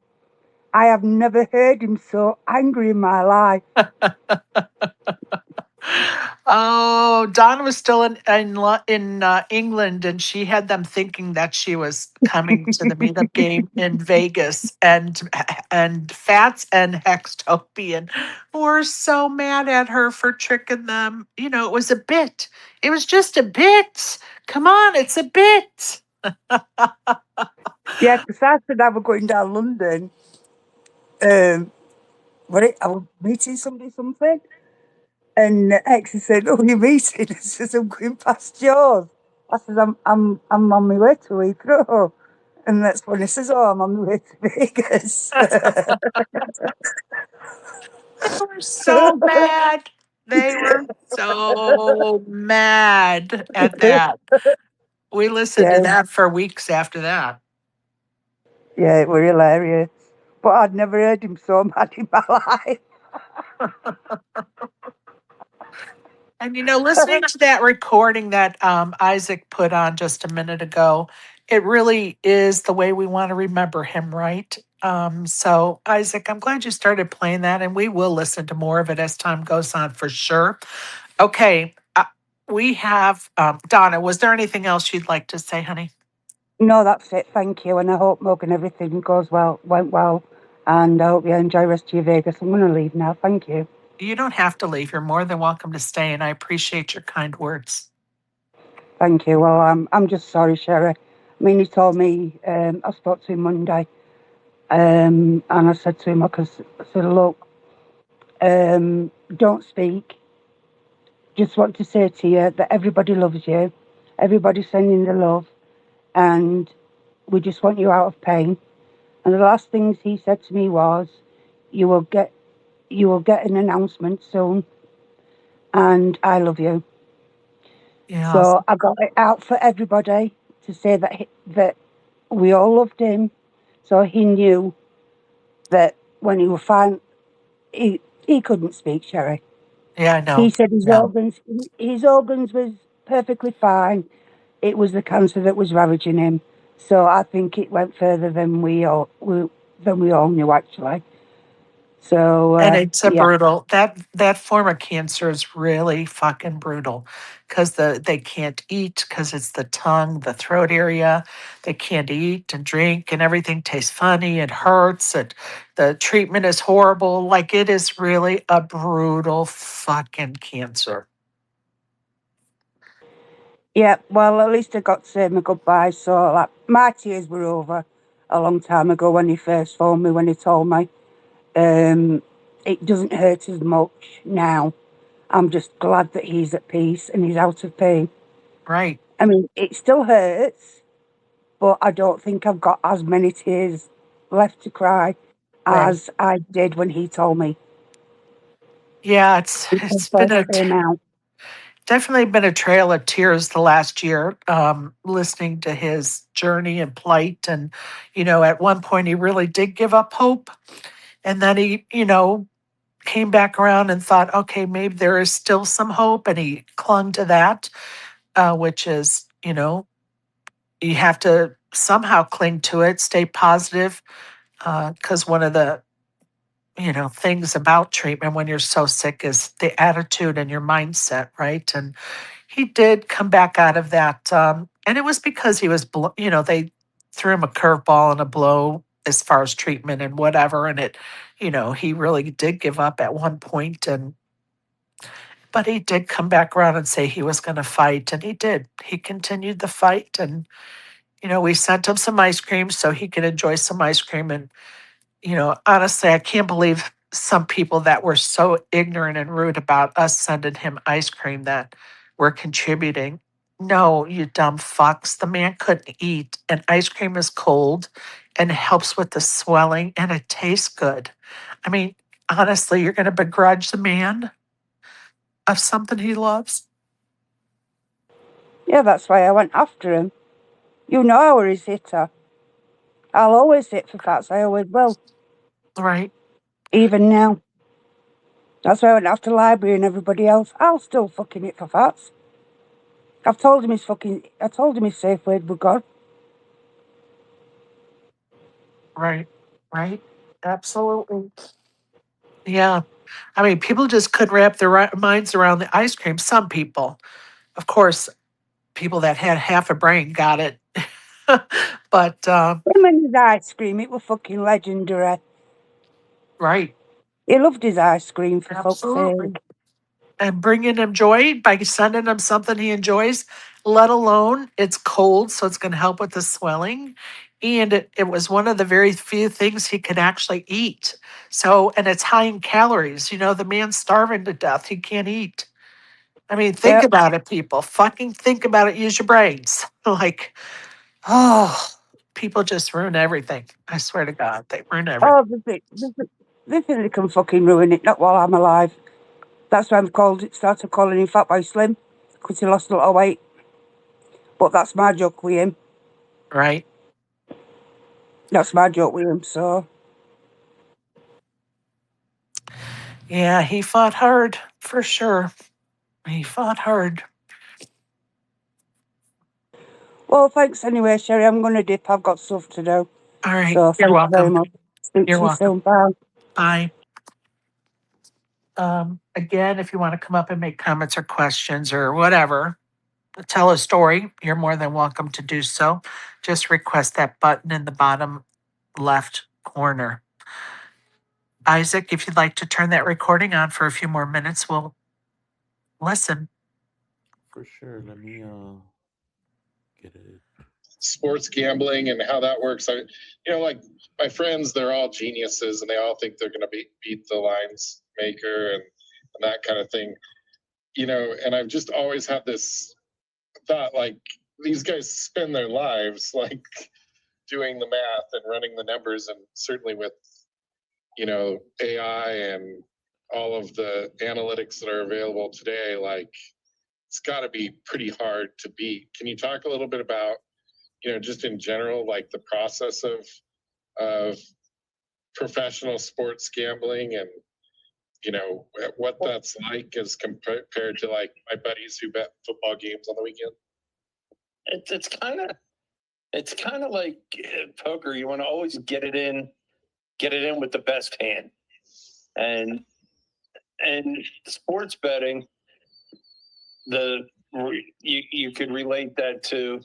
I have never heard him so angry in my life. Oh, Dawn was still in England, and she had them thinking that she was coming to the meetup game in Vegas, and Fats and Hextopian were so mad at her for tricking them. You know, it was a bit. It was just a bit. Come on, it's a bit. Yeah, because I said I was going down London. I was meeting something, and X said, "Oh, you're meeting?" I says, "I'm going past yours." I says, I'm on my way to Heathrow." And that's when he says, "Oh, I'm on my way to Vegas." They were so mad. They were so mad at that. We listened to Yeah, that for weeks after that. yeah, it was hilarious. But I'd never heard him so mad in my life. And listening to that recording that Isaac put on just a minute ago, it really is the way we want to remember him, right? So, Isaac, I'm glad you started playing that, and we will listen to more of it as time goes on for sure. Okay, we have Donna. Was there anything else you'd like to say, honey? No, that's it. Thank you. And I hope Mug and everything went well. And I hope you enjoy the rest of your Vegas. I'm going to leave now. Thank you. You don't have to leave. You're more than welcome to stay, and I appreciate your kind words. Thank you. Well, I'm just sorry, Sherry. I mean, he told me, I spoke to him Monday, and I said to him, I said, look, don't speak. Just want to say to you that everybody loves you. Everybody's sending the love, and we just want you out of pain. And the last things he said to me was, you will get you will get an announcement soon, and I love you. Yeah. So I got it out for everybody to say that we all loved him. So he knew that when he was fine, he couldn't speak, Sherry. Yeah, I He know. said Yeah. his organs was perfectly fine. It was the cancer that was ravaging him. So I think it went further than than we all knew actually. So And it's a yeah, brutal that form of cancer is really fucking brutal because they can't eat because it's the tongue, the throat area. They can't eat and drink and everything tastes funny. It hurts. The treatment is horrible. Like it is really a brutal fucking cancer. yeah. Well, at least I got to say my goodbye. So like my tears were over a long time ago when he first phoned me when he told me. It doesn't hurt as much now. I'm just glad that he's at peace and he's out of pain. Right. I mean, it still hurts, but I don't think I've got as many tears left to cry Right. as I did when he told me Yeah, when he it's been first a came out. definitely been a trail of tears the last year, listening to his journey and plight. And, at one point he really did give up hope. And then he, came back around and thought, okay, maybe there is still some hope. And he clung to that, which is, you have to somehow cling to it, stay positive. Because one of the, things about treatment when you're so sick is the attitude and your mindset, right? And he did come back out of that. And it was because he was, they threw him a curveball and a blow as far as treatment and whatever. And he really did give up at one point. But he did come back around and say he was going to fight. And he did. He continued the fight. And, we sent him some ice cream so he could enjoy some ice cream. And, honestly, I can't believe some people that were so ignorant and rude about us sending him ice cream that were contributing. No, you dumb fucks. The man couldn't eat, and ice cream is cold and helps with the swelling, and it tastes good. I mean, honestly, you're going to begrudge the man of something he loves? Yeah, that's why I went after him. You know I were his hitter. I'll always hit for fats. I always will, Right, even now. That's why I went after Library and everybody else. I'll still fucking hit for fats. I told him his safe word with God. right, right. Absolutely. Yeah. I mean, people just couldn't wrap their minds around the ice cream. Some people, of course, people that had half a brain got it. But Him and his ice cream, it was fucking legendary. right, He loved his ice cream, for fuck's absolutely. sake. And bringing him joy by sending him something he enjoys, let alone it's cold, so it's going to help with the swelling. And it was one of the very few things he could actually eat. So, and it's high in calories. The man's starving to death. He can't eat. I mean, think Yep. about it, people. Fucking think about it. Use your brains. Like, oh, people just ruin everything. I swear to God, they ruin everything. Oh, they think they can fucking ruin it, not while I'm alive. That's why started calling him Fat Boy Slim, because he lost a lot of weight. But that's my joke with him. Right? That's my joke with him, so. Yeah, he fought hard for sure. He fought hard. Well, thanks anyway, Sherry. I'm going to dip. I've got stuff to do. All right. So You're thank you very welcome. much. Speak You're to you welcome. soon. Bye. Bye. Again, if you want to come up and make comments or questions or whatever, tell a story, you're more than welcome to do so. Just request that button in the bottom left corner. Isaac, if you'd like to turn that recording on for a few more minutes, we'll listen. For sure. Let me get it. Sports gambling and how that works. Like my friends, they're all geniuses and they all think they're going to beat the lines maker and that kind of thing. And I've just always had this thought, like, these guys spend their lives like doing the math and running the numbers, and certainly with AI and all of the analytics that are available today, like it's got to be pretty hard to beat. Can you talk a little bit about, just in general, like the process of professional sports gambling and what that's like as compared to like my buddies who bet football games on the weekend? It's kind of like poker. You want to always get it in with the best hand, and sports betting, you could relate that to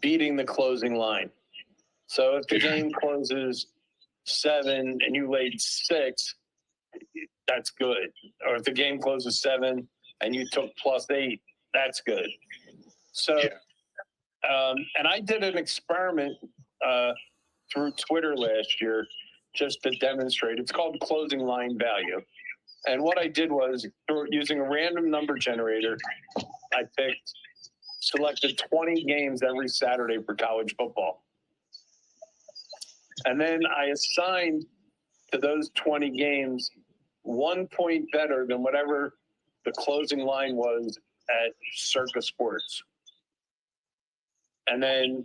beating the closing line. So if the game closes 7 and you laid 6, that's good. Or if the game closes 7 and you took +8, that's good. So, and I did an experiment through Twitter last year just to demonstrate. It's called closing line value. And what I did was, using a random number generator, I selected 20 games every Saturday for college football. And then I assigned to those 20 games 1 point better than whatever the closing line was at Circa Sports. And then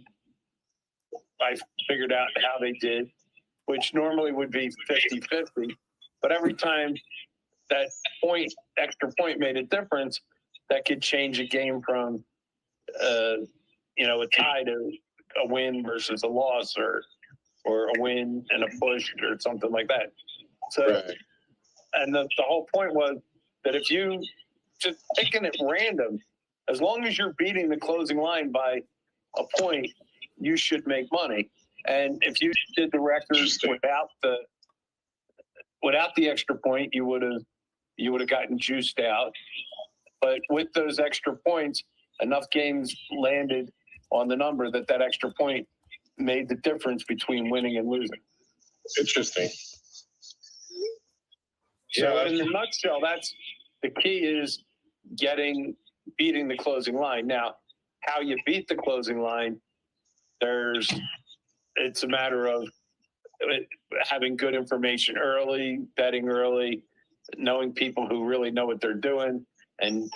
I figured out how they did, which normally would be 50-50. But every time that extra point made a difference, that could change a game from, a tie to a win versus a loss, or a win and a push or something like that. So, right. And the whole point was that if you just picking it random, as long as you're beating the closing line by a point, you should make money. And if you did the records without the extra point, you would have gotten juiced out. But with those extra points, enough games landed on the number that extra point made the difference between winning and losing. Interesting. So in a nutshell, that's the key, is beating the closing line. Now, how you beat the closing line, it's a matter of having good information early, betting early, knowing people who really know what they're doing, and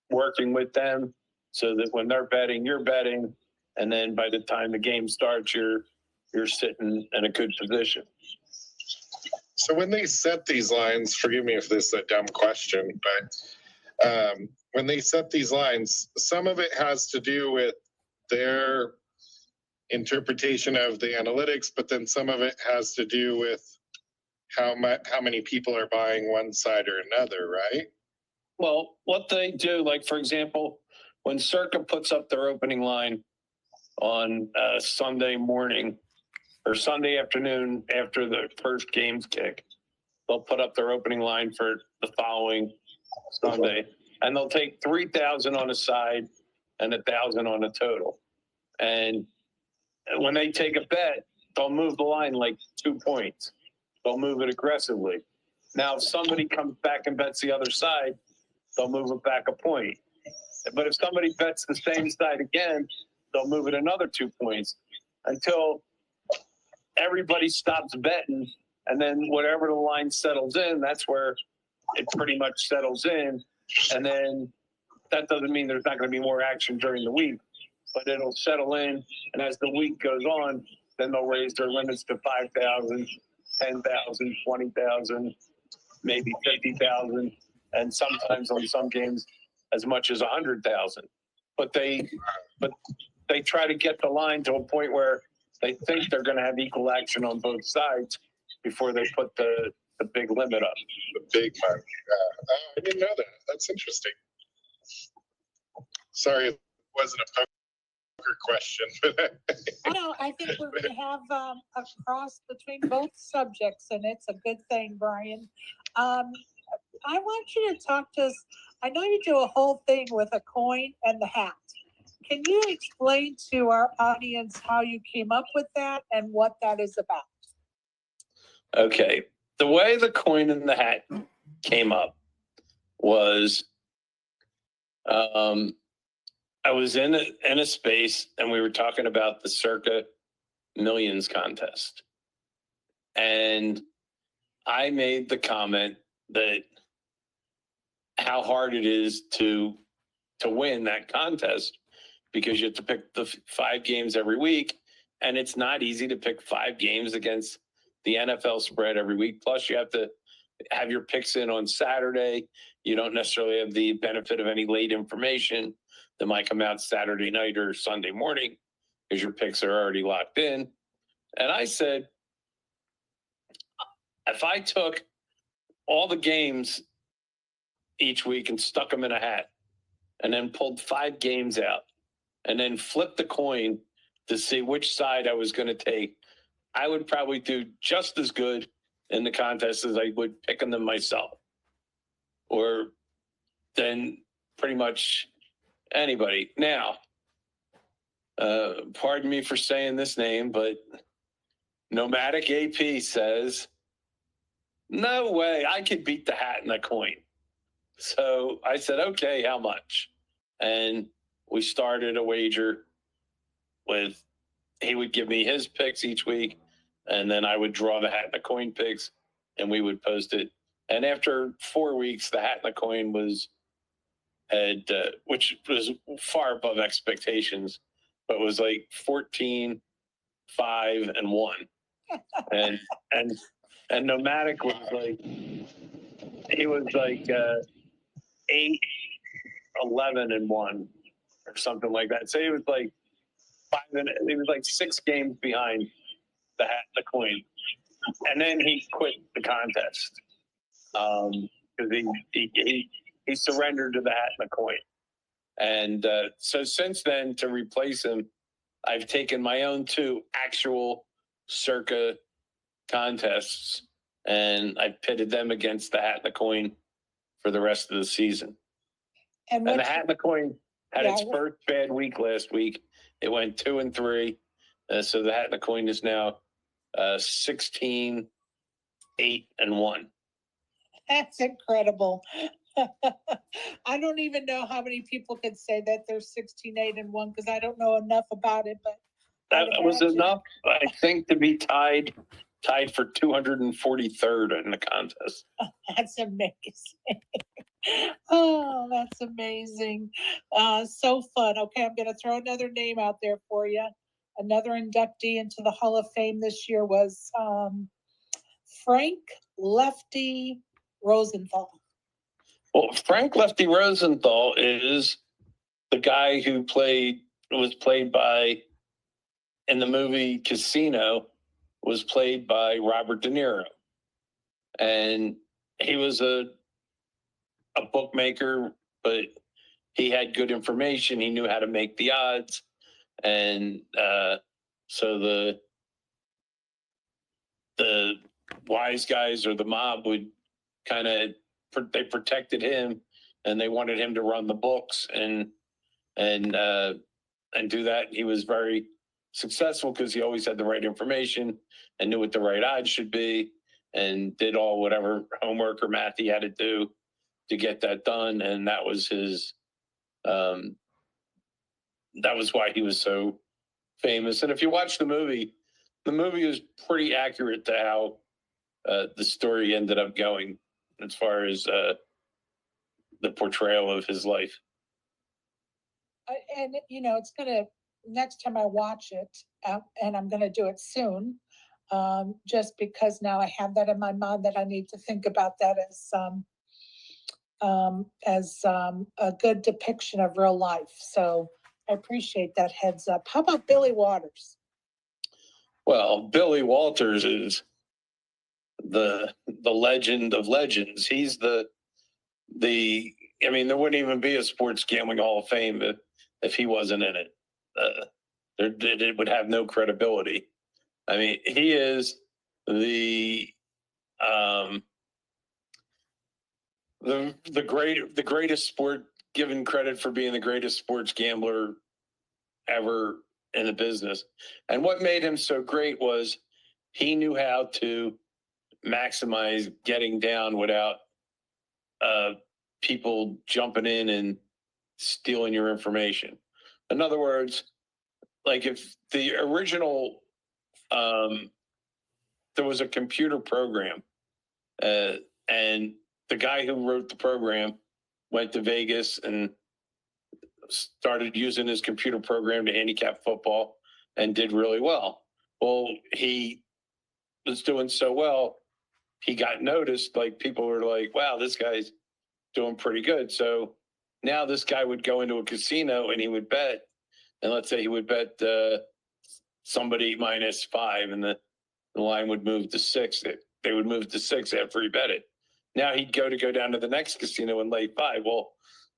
working with them so that when they're betting, you're betting, and then by the time the game starts, you're sitting in a good position. So when they set these lines, forgive me if this is a dumb question, but when they set these lines, some of it has to do with their interpretation of the analytics, but then some of it has to do with how many people are buying one side or another, right? Well, what they do, like, for example, when Circa puts up their opening line on Sunday morning or Sunday afternoon after the first game's kick, they'll put up their opening line for the following Sunday, and they'll take 3,000 on a side and 1,000 on a total. And when they take a bet, they'll move the line like 2 points. They'll move it aggressively. Now, if somebody comes back and bets the other side, they'll move it back a point. But if somebody bets the same side again, they'll move it another 2 points until everybody stops betting. And then whatever the line settles in, that's where it pretty much settles in. And then that doesn't mean there's not going to be more action during the week, but it'll settle in. And as the week goes on, then they'll raise their limits to 5,000, 10,000, 20,000, maybe 50,000, and sometimes on some games as much as 100,000. But they try to get the line to a point where they think they're going to have equal action on both sides before they put the big limit up. The big one. I didn't know that. That's interesting. Sorry, it wasn't a poker question. No, I think we're going to have a cross between both subjects, and it's a good thing, Brian. I want you to talk to us. I know you do a whole thing with a coin and the hat. Can you explain to our audience how you came up with that and what that is about? Okay. The way the coin and the hat came up was I was in a space, and we were talking about the Circa Millions contest. And I made the comment that how hard it is to win that contest because you have to pick the 5 games every week, and it's not easy to pick 5 games against the NFL spread every week. Plus, you have to have your picks in on Saturday. You don't necessarily have the benefit of any late information that might come out Saturday night or Sunday morning because your picks are already locked in. And I said, if I took all the games each week and stuck them in a hat and then pulled 5 games out and then flipped the coin to see which side I was going to take, I would probably do just as good in the contest as I would picking them myself, or than pretty much anybody. Now, pardon me for saying this name, but Nomadic AP says, no way, I could beat the hat and the coin. So I said, okay, how much? And we started a wager with, he would give me his picks each week, and then I would draw the hat and the coin picks, and we would post it. And after 4 weeks, the hat and the coin which was far above expectations, but was like 14, 5, and 1. and and Nomadic was like, he was like 8, 11, and 1 or something like that. So he was like 6 games behind the hat and the coin. And then he quit the contest because he surrendered to the hat and the coin. And so since then, to replace him, I've taken my own 2 actual circa contests, and I pitted them against the hat and the coin for the rest of the season. And the hat and the coin had its first bad week last week. It went 2 and 3. So the hat and the coin is now 16, 8, and 1. That's incredible. I don't even know how many people could say that they're 16, 8, and 1 because I don't know enough about it. But that was enough, I think, to be tied for 243rd in the contest. That's amazing. Oh, that's amazing. So fun. Okay, I'm going to throw another name out there for you. Another inductee into the Hall of Fame this year was Frank Lefty Rosenthal. Well, Frank Lefty Rosenthal is the guy who was played by, in the movie Casino, was played by Robert De Niro. And he was a bookmaker, but he had good information. He knew how to make the odds. And so the wise guys or the mob would kind of, they protected him, and they wanted him to run the books and do that. He was very successful because he always had the right information and knew what the right odds should be, and did whatever homework or math he had to do to get that done. And that was his, that was why he was so famous. And if you watch the movie is pretty accurate to how the story ended up going as far as the portrayal of his life. And it's gonna, next time I watch it, and I'm gonna do it soon, just because now I have that in my mind that I need to think about that as a good depiction of real life. So I appreciate that heads up. How about Billy Waters? Well, Billy Walters is the legend of legends. He's the I mean, there wouldn't even be a sports gambling Hall of Fame if he wasn't in it. It would have no credibility. I mean, he is the greatest sport, given credit for being the greatest sports gambler ever in the business. And what made him so great was he knew how to maximize getting down without people jumping in and stealing your information. In other words, like if the original, there was a computer program And the guy who wrote the program went to Vegas and started using his computer program to handicap football and did really well. Well, he was doing so well, he got noticed. Like, people were like, wow, this guy's doing pretty good. So now this guy would go into a casino and he would bet, and let's say he would bet somebody -5, and the line would move to 6. They would move to 6 after he bet it. Now he'd go down to the next casino and lay 5. Well,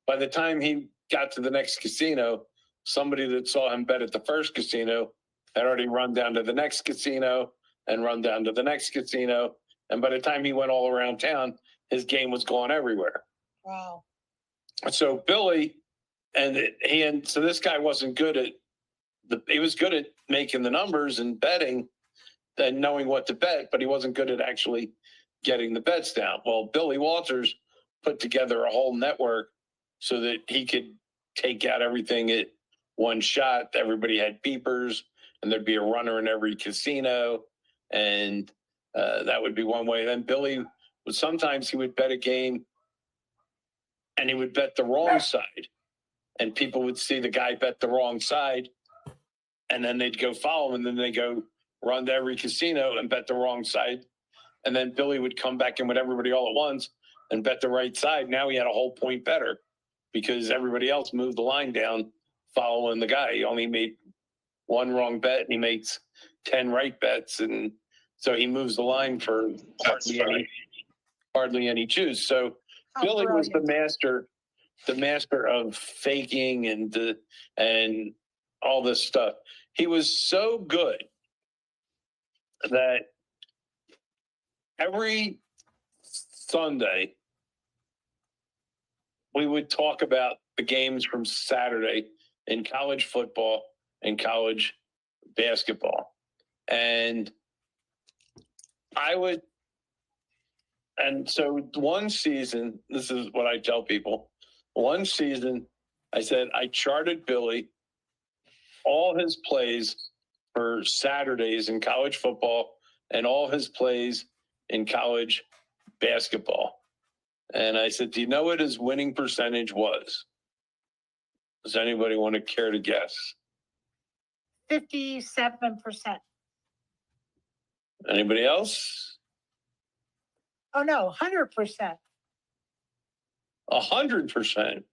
by the time he got to the next casino, somebody that saw him bet at the first casino had already run down to the next casino and run down to the next casino. And by the time he went all around town, his game was gone everywhere. Wow. So Billy, so this guy wasn't good at he was good at making the numbers and betting and knowing what to bet, but he wasn't good at actually getting the bets down. Well, Billy Walters put together a whole network so that he could take out everything at one shot. Everybody had beepers, and there'd be a runner in every casino, and that would be one way. Then Billy sometimes he would bet a game, and he would bet the wrong side, and people would see the guy bet the wrong side, and then they'd go follow him, and then they go run to every casino and bet the wrong side. And then Billy would come back in with everybody all at once and bet the right side. Now he had a whole point better because everybody else moved the line down following the guy. He only made one wrong bet and he makes 10 right bets. And so he moves the line for hardly any juice. So Billy was the master of faking and all this stuff. He was so good that every Sunday we would talk about the games from Saturday in college football and college basketball. And so one season, this is what I tell people, one season I said I charted Billy all his plays for Saturdays in college football and all his plays in college basketball. And I said, do you know what his winning percentage was? Does anybody want to care to guess? 57%. Anybody else? Oh, no, 100%. 100%.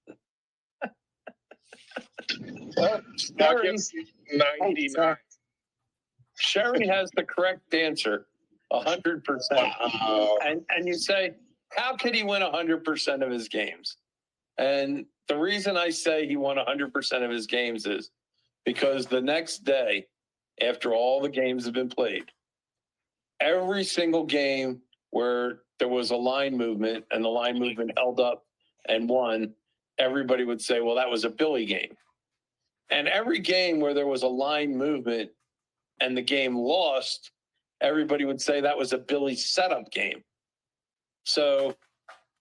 Sherry, 99. Sherry has the correct answer, 100%. And you say, how could he win 100% of his games? And the reason I say he won 100% of his games is because the next day, after all the games have been played, every single game where there was a line movement and the line movement held up and won, everybody would say, well, that was a Billy game. And every game where there was a line movement and the game lost, everybody would say that was a Billy setup game. So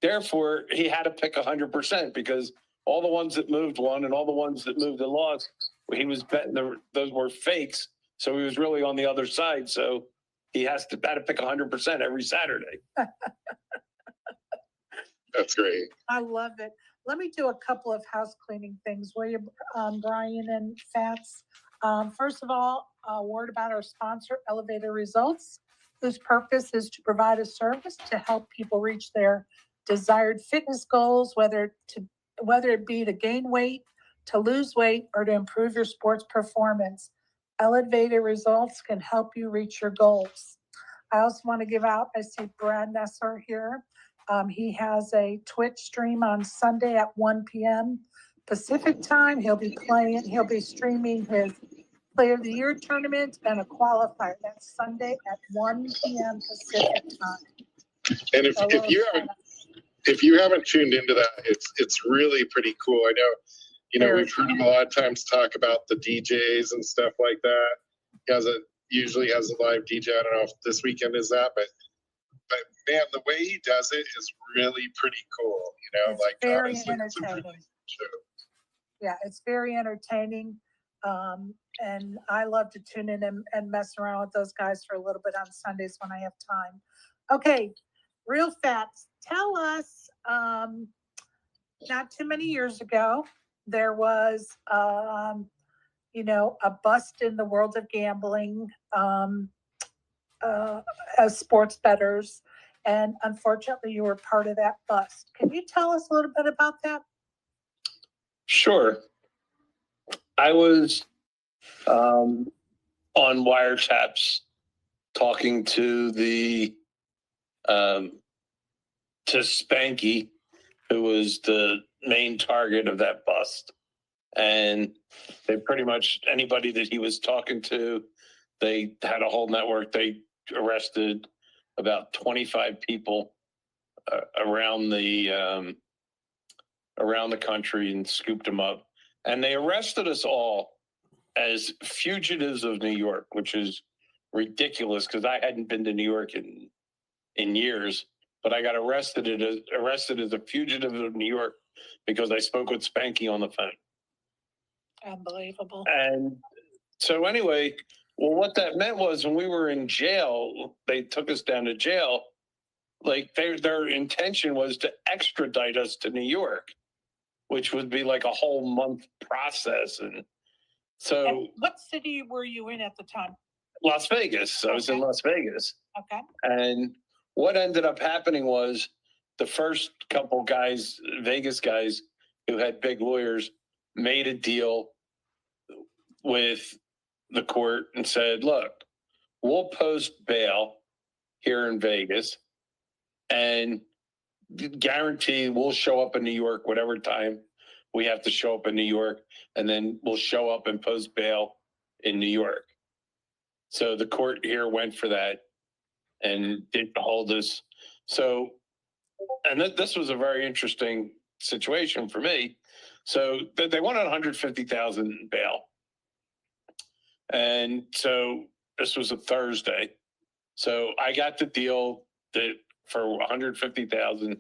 therefore, he had to pick 100% because all the ones that moved won and all the ones that moved and lost, he was betting those were fakes. So he was really on the other side. So he had to pick 100% every Saturday. That's great. I love it. Let me do a couple of house cleaning things, will you, Brian and Fats? First of all, a word about our sponsor, Elevator Results, whose purpose is to provide a service to help people reach their desired fitness goals, whether it be to gain weight, to lose weight, or to improve your sports performance. Elevator Results can help you reach your goals. I also want to give out, I see Brad Nesser here. He has a Twitch stream on Sunday at 1 p.m. Pacific time. He'll be streaming his Player of the Year tournament and a qualifier. That's Sunday at 1 p.m. Pacific time. And if you haven't tuned into that, it's really pretty cool. I know, we've heard him a lot of times talk about the DJs and stuff like that. He usually has a live DJ. I don't know if this weekend is that, but man, the way he does it is really pretty cool. It's very entertaining. Yeah, it's very entertaining. And I love to tune in and mess around with those guys for a little bit on Sundays when I have time. Okay, real facts. Tell us, not too many years ago, there was, a bust in the world of gambling, as sports bettors. And unfortunately, you were part of that bust. Can you tell us a little bit about that? Sure. I was on wiretaps talking to to Spanky, who was the main target of that bust. And they pretty much, anybody that he was talking to, they had a whole network. They arrested about 25 people around the country and scooped them up. And they arrested us all as fugitives of New York, which is ridiculous because I hadn't been to New York in years. But I got arrested as a fugitive of New York because I spoke with Spanky on the phone. Unbelievable. And so anyway, well, what that meant was when we were in jail, they took us down to jail. Like their intention was to extradite us to New York, which would be like a whole month process. And so, and what city were you in at the time? Las Vegas. I was in Las Vegas. Okay. And what ended up happening was the first couple guys, Vegas guys who had big lawyers, made a deal with the court and said, look, we'll post bail here in Vegas and guarantee we'll show up in New York whatever time we have to show up in New York, and then we'll show up and post bail in New York. So the court here went for that and didn't hold us. So, and this was a very interesting situation for me. So they wanted 150,000 bail. And so this was a Thursday. So I got the deal that for 150,000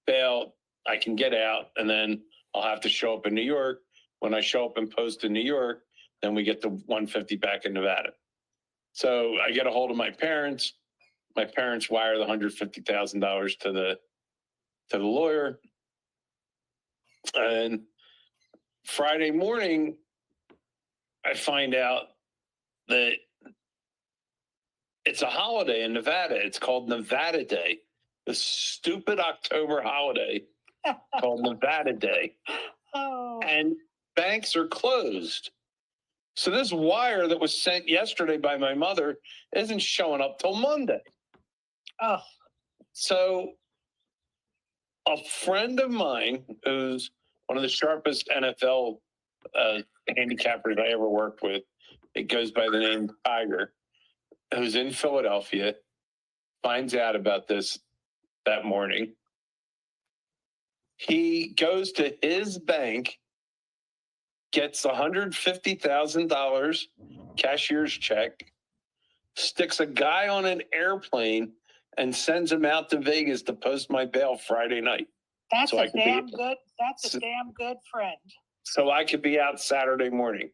bail, I can get out, and then I'll have to show up in New York. When I show up and post in New York, then we get the 150 back in Nevada. So I get a hold of my parents. My parents wire the $150,000 to the lawyer. And Friday morning, I find out that it's a holiday in Nevada. It's called Nevada Day. The stupid October holiday called Nevada Day. Oh. And banks are closed. So this wire that was sent yesterday by my mother isn't showing up till Monday. Oh. So a friend of mine who's one of the sharpest NFL handicappers I ever worked with, it goes by the name Tiger, who's in Philadelphia, finds out about this that morning. He goes to his bank, gets $150,000 cashier's check, sticks a guy on an airplane, and sends him out to Vegas to post my bail Friday night. That's a damn good friend. So I could be out Saturday morning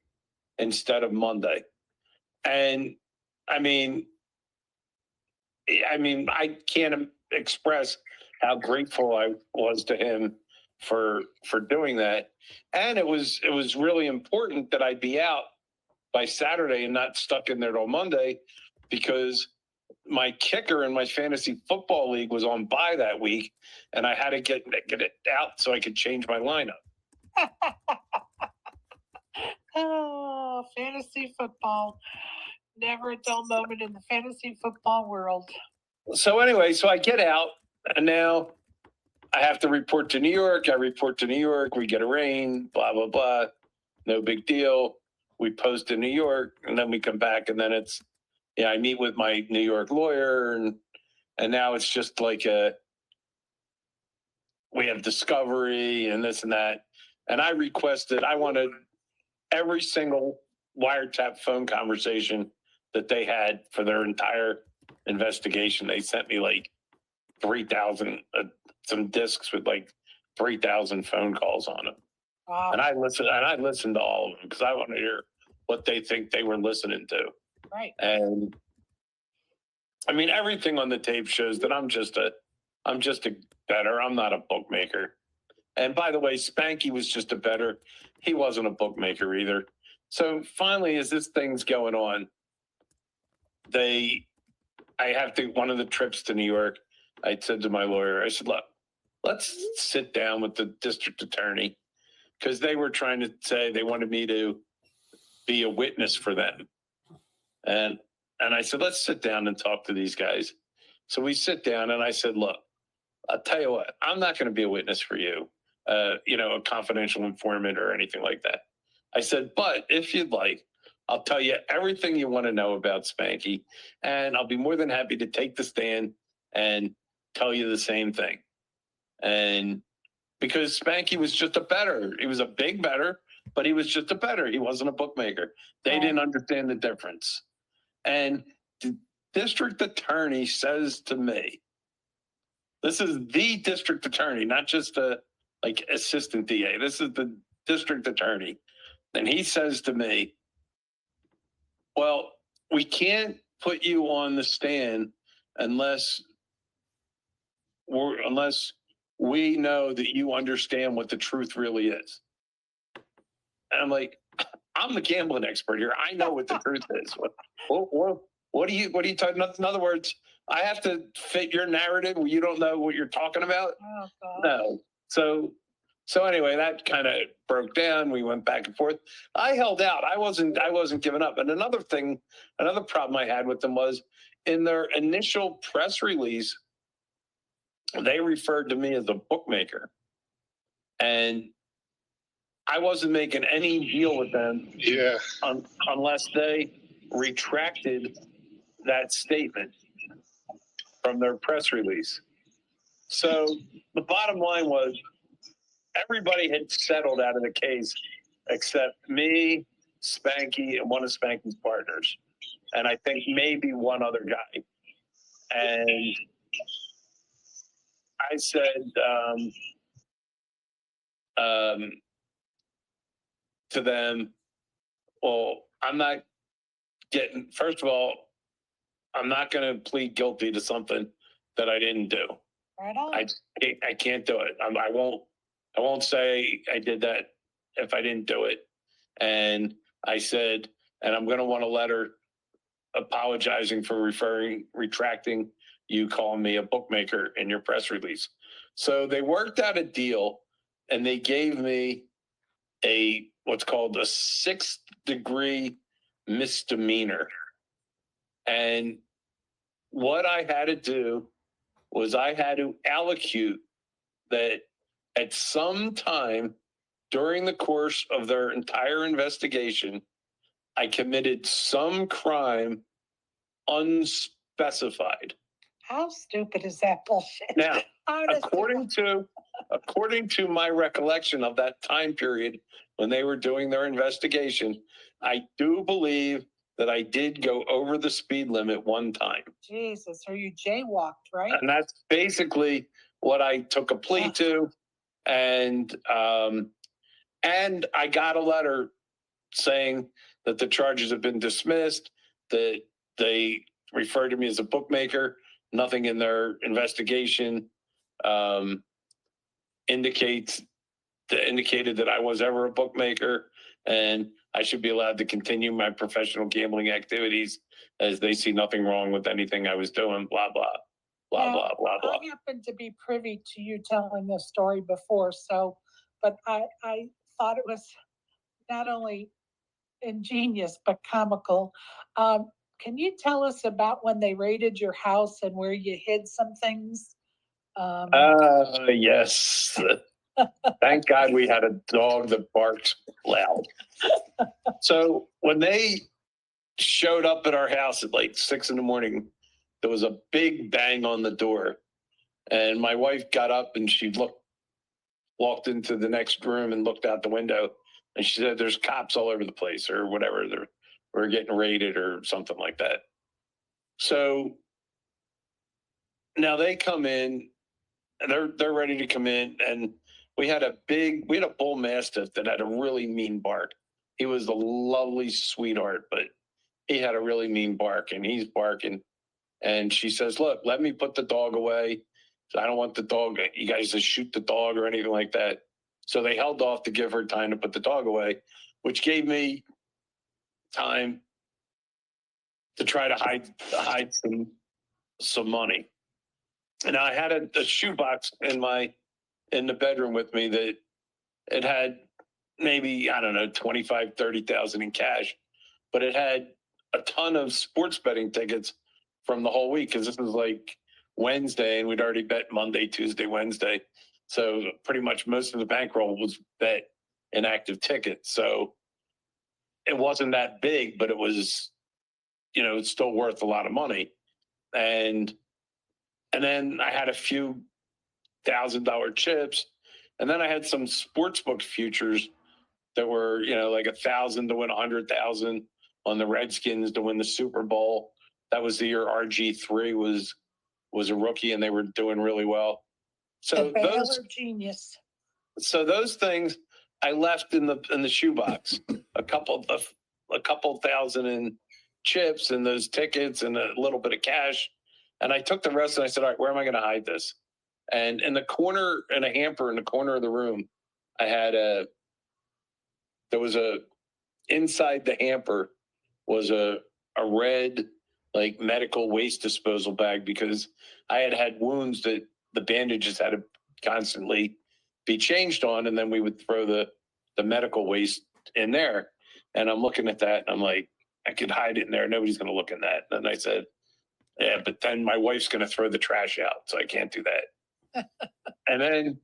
instead of Monday. And I mean, I can't express how grateful I was to him for doing that. And it was really important that I'd be out by Saturday and not stuck in there till Monday, because my kicker in my fantasy football league was on bye that week, and I had to get it out so I could change my lineup. Oh, fantasy football. Never a dull moment in the fantasy football world. So anyway, so I get out, and now I have to report to New York. I report to New York. We get a rain, blah, blah, blah. No big deal. We post in New York, and then we come back, and then it's, I meet with my New York lawyer, and now it's just like we have discovery and this and that. And I wanted every single wiretap phone conversation that they had for their entire investigation. They sent me like 3,000, some discs with like 3,000 phone calls on them. Wow. And I listened to all of them because I want to hear what they think they were listening to. Right. And I mean, everything on the tape shows that I'm just a I'm just a better. I'm not a bookmaker. And by the way, Spanky was just a better. He wasn't a bookmaker either. So finally, as this thing's going on, I have to, one of the trips to New York, I said to my lawyer, I said, look, let's sit down with the district attorney, because they were trying to say they wanted me to be a witness for them. And I said, let's sit down and talk to these guys. So we sit down and I said, look, I'll tell you what, I'm not going to be a witness for you, a confidential informant or anything like that. I said, but if you'd like, I'll tell you everything you want to know about Spanky, and I'll be more than happy to take the stand and tell you the same thing. And because Spanky was just a better, he was a big better, but he was just a better. He wasn't a bookmaker. They didn't understand the difference. And the district attorney says to me, this is the district attorney, not just a assistant DA. This is the district attorney. And he says to me, well, we can't put you on the stand unless we know that you understand what the truth really is. And I'm like, I'm the gambling expert here. I know what the truth is. What do you talking about? In other words, I have to fit your narrative where you don't know what you're talking about? Oh, no. So anyway, that kind of broke down. We went back and forth. I held out. I wasn't giving up. And another problem I had with them was in their initial press release, they referred to me as a bookmaker. And I wasn't making any deal with them unless they retracted that statement from their press release. So the bottom line was everybody had settled out of the case except me, Spanky, and one of Spanky's partners. And I think maybe one other guy. And I said to them, well, first of all, I'm not going to plead guilty to something that I didn't do. Right on. I can't do it. I won't say I did that if I didn't do it. And I said, and I'm going to want a letter apologizing for retracting you calling me a bookmaker in your press release. So they worked out a deal and they gave me what's called a 6th degree misdemeanor. And what I had to do was I had to allocute that at some time during the course of their entire investigation, I committed some crime unspecified. How stupid is that bullshit? Now, according to my recollection of that time period when they were doing their investigation, I do believe that I did go over the speed limit one time. Jesus, or you jaywalked, right? And that's basically what I took a plea to. And I got a letter saying that the charges have been dismissed, that they referred to me as a bookmaker. Nothing in their investigation indicated that I was ever a bookmaker, and I should be allowed to continue my professional gambling activities as they see nothing wrong with anything I was doing, blah, blah, blah, blah, blah, blah. I happened to be privy to you telling this story before, but I thought it was not only ingenious, but comical. Can you tell us about when they raided your house and where you hid some things? Yes. Thank God we had a dog that barks loud. So when they showed up at our house at like 6 a.m, there was a big bang on the door. And my wife got up and she walked into the next room and looked out the window. And she said, there's cops all over the place or whatever. We're getting raided or something like that. So now they come in and they're ready to come in. And we had a bull mastiff that had a really mean bark. He was a lovely sweetheart, but he had a really mean bark and he's barking. And she says, look, let me put the dog away. So I don't want the dog, you guys to shoot the dog or anything like that. So they held off to give her time to put the dog away, which gave me time to try to hide some money. And I had a shoebox in the bedroom with me that it had maybe, I don't know, 25, 30,000 in cash, but it had a ton of sports betting tickets from the whole week. Cause this was like Wednesday and we'd already bet Monday, Tuesday, Wednesday. So pretty much most of the bankroll was bet in active tickets. So it wasn't that big, but it was, it's still worth a lot of money. And then I had a few $1,000 chips. And then I had some sportsbook futures that were, like 1,000 to win 100,000 on the Redskins to win the Super Bowl. That was the year RG3 was a rookie and they were doing really well. So those things I left in the shoebox, a couple thousand in chips and those tickets and a little bit of cash. And I took the rest and I said, all right, where am I going to hide this? And in the corner, in a hamper in the corner of the room, inside the hamper was a red, like, medical waste disposal bag, because I had wounds that the bandages had to constantly be changed on. And then we would throw the medical waste in there. And I'm looking at that and I'm like, I could hide it in there. Nobody's going to look in that. And I said, yeah, but then my wife's going to throw the trash out. So I can't do that. And then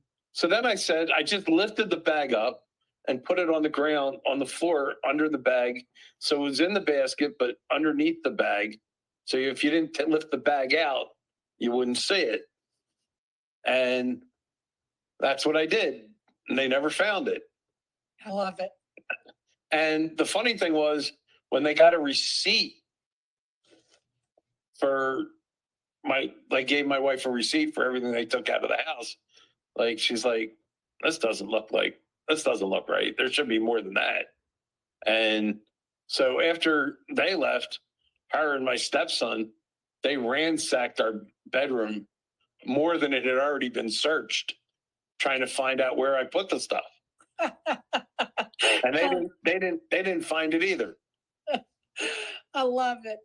I said, I just lifted the bag up and put it on the ground, on the floor, under the bag. So it was in the basket, but underneath the bag. So if you didn't lift the bag out, you wouldn't see it. And that's what I did. And they never found it. I love it. And the funny thing was, when they got a receipt gave my wife a receipt for everything they took out of the house. Like, she's like, this doesn't look right. There should be more than that. And so after they left, her and my stepson, they ransacked our bedroom more than it had already been searched, trying to find out where I put the stuff. And they didn't find it either. I love it.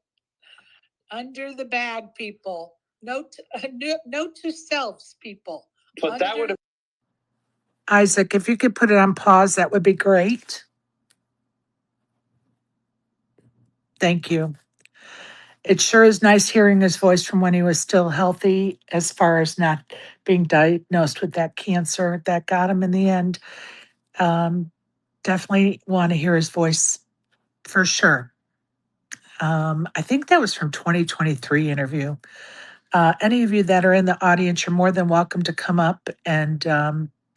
Under the bag, people. Note to selves, people. But that would have. Isaac, if you could put it on pause, that would be great. Thank you. It sure is nice hearing his voice from when he was still healthy, as far as not being diagnosed with that cancer that got him in the end. Definitely want to hear his voice for sure. I think that was from 2023 interview. Any of you that are in the audience, you're more than welcome to come up and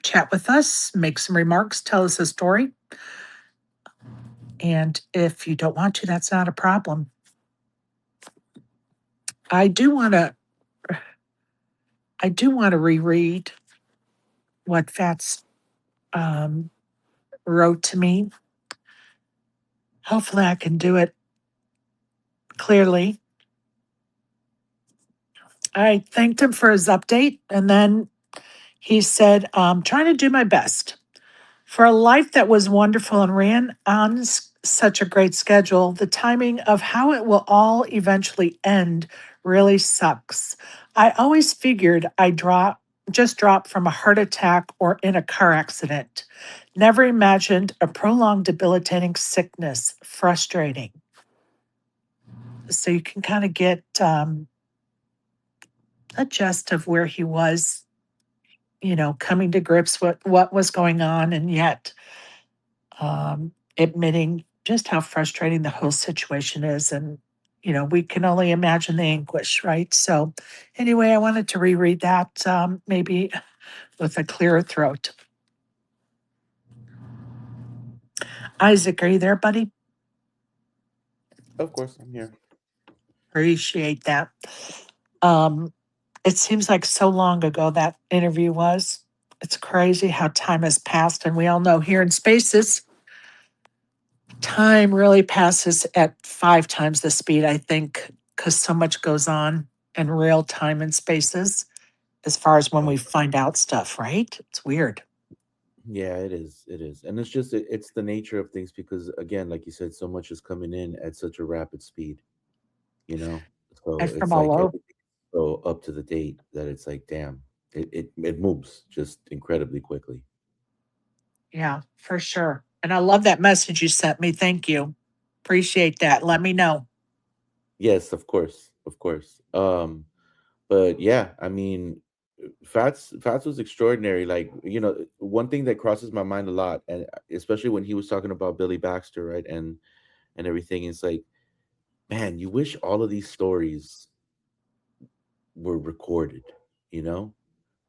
chat with us, make some remarks, tell us a story. And if you don't want to, that's not a problem. I do want to reread what Fats wrote to me. Hopefully I can do it clearly. I thanked him for his update, and then he said, trying to do my best. For a life that was wonderful and ran on such a great schedule, the timing of how it will all eventually end really sucks. I always figured I'd just drop from a heart attack or in a car accident. Never imagined a prolonged debilitating sickness. Frustrating. So you can kind of get a gist of where he was, coming to grips with what was going on, and yet admitting just how frustrating the whole situation is. And, we can only imagine the anguish, right? So, anyway, I wanted to reread that maybe with a clearer throat. Isaac, are you there, buddy? Of course, I'm here. Appreciate that. It seems like so long ago that interview was. It's crazy how time has passed, and we all know here in Spaces, time really passes at 5 times the speed, I think, because so much goes on in real time and Spaces. as far as when we find out stuff, right? It's weird. Yeah, it is. It is. And it's just it's the nature of things because again, like you said, so much is coming in at such a rapid speed, you know? And So from it's all like over. everything is so up to the date that it's like, damn, it moves just incredibly quickly. Yeah, for sure. And I love that message you sent me. Thank you. Appreciate that. Let me know. Yes, of course. Of course. But yeah, I mean, Fats was extraordinary. Like, one thing that crosses my mind a lot, and especially when he was talking about Billy Baxter, right? And everything, it's like, man, you wish all of these stories were recorded, you know?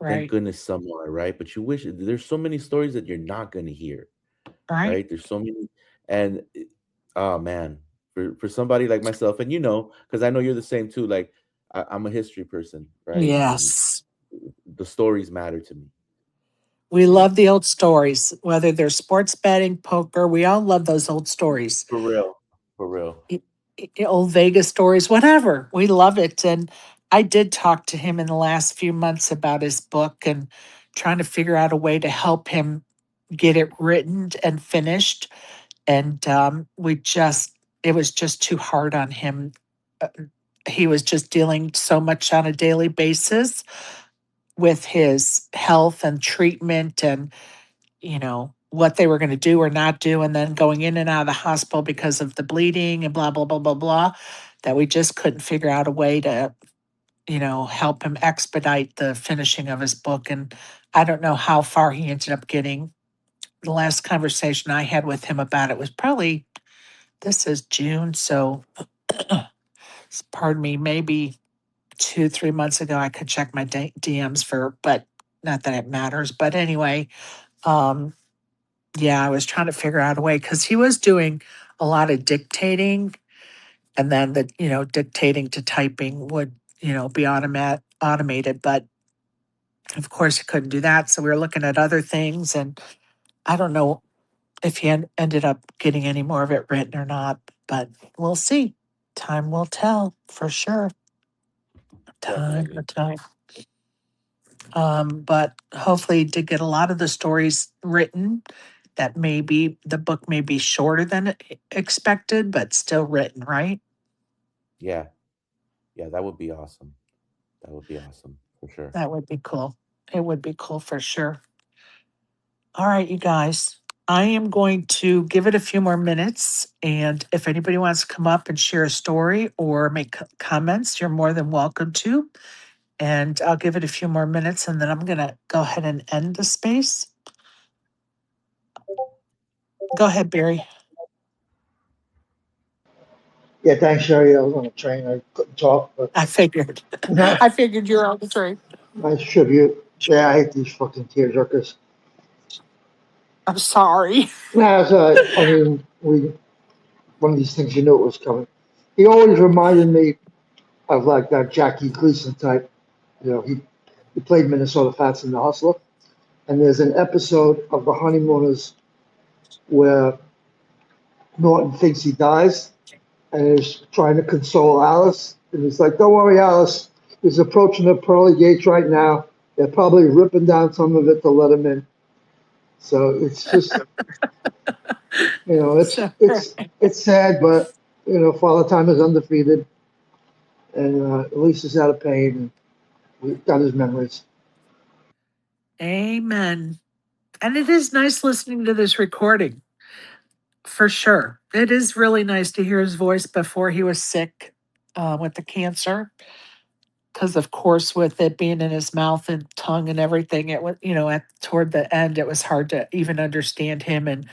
Thank Right. goodness some are, right? But you wish there's so many stories that you're not gonna hear, Right. right? There's so many, and oh man, for somebody like myself, and because I know you're the same too. Like I'm a history person, right? And Yes. the stories matter to me, We you know, love the old stories, whether they're sports betting, poker. We all love those old stories. for real, for real. i- Old Vegas stories, whatever. We love it. And I did talk to him in the last few months about his book and trying to figure out a way to help him get it written and finished. And it was just too hard on him. Uh, He was just dealing so much on a daily basis with his health and treatment and what they were going to do or not do, and then going in and out of the hospital because of the bleeding and blah, blah, blah, blah, blah, that we just couldn't figure out a way to, help him expedite the finishing of his book. And I don't know how far he ended up getting. The last conversation I had with him about it was probably, this is June. So, pardon me, maybe 2, 3 months ago. I could check my DMs but not that it matters. But anyway, um, yeah, I was trying to figure out a way because he was doing a lot of dictating, and then dictating to typing would, be automated. But of course, he couldn't do that. So we were looking at other things, and I don't know if he ended up getting any more of it written or not, but we'll see. Time will tell for sure. Time will Definitely. tell. But hopefully he did get a lot of the stories written that maybe the book may be shorter than expected, but still written, right? Yeah, yeah, that would be awesome. That would be awesome for sure. That would be cool. It would be cool for sure. All right, you guys. I am going to give it a few more minutes. And if anybody wants to come up and share a story or make comments, you're more than welcome to. And I'll give it a few more minutes and then I'm going to go ahead and end the space. Go ahead, Barry. Yeah, thanks, Sherry. I was on a train. I couldn't talk, but I figured. nice, I figured you're on the train. nice tribute. Yeah, I hate these fucking tearjerkers. I'm sorry. Nah, it's, I mean, one of these things you knew it was coming. He always reminded me of like that Jackie Gleason type. He played Minnesota Fats in The Hustler, and there's an episode of The Honeymooners where Norton thinks he dies, and he's trying to console Alice, and he's like, "Don't worry, Alice. He's approaching the pearly gates right now. They're probably ripping down some of it to let him in." So it's just, it's So, it's it's sad, but Father Time is undefeated, and at least he's out of pain, and we've got his memories. amen. And it is nice listening to this recording for sure. It is really nice to hear his voice before he was sick with the cancer. Because of course, with it being in his mouth and tongue and everything, it was toward the end, it was hard to even understand him and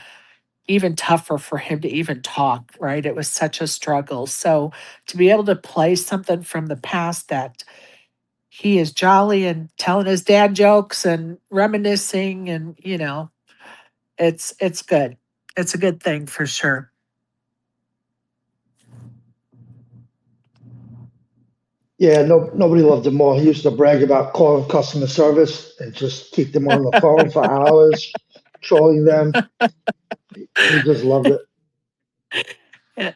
even tougher for him to even talk. Right? It was such a struggle. So to be able to play something from the past that he is jolly and telling his dad jokes and reminiscing, and it's good. It's a good thing for sure. Yeah, no, nobody loved him more. He used to brag about calling customer service and just keep them on the phone for hours, trolling them. He just loved it.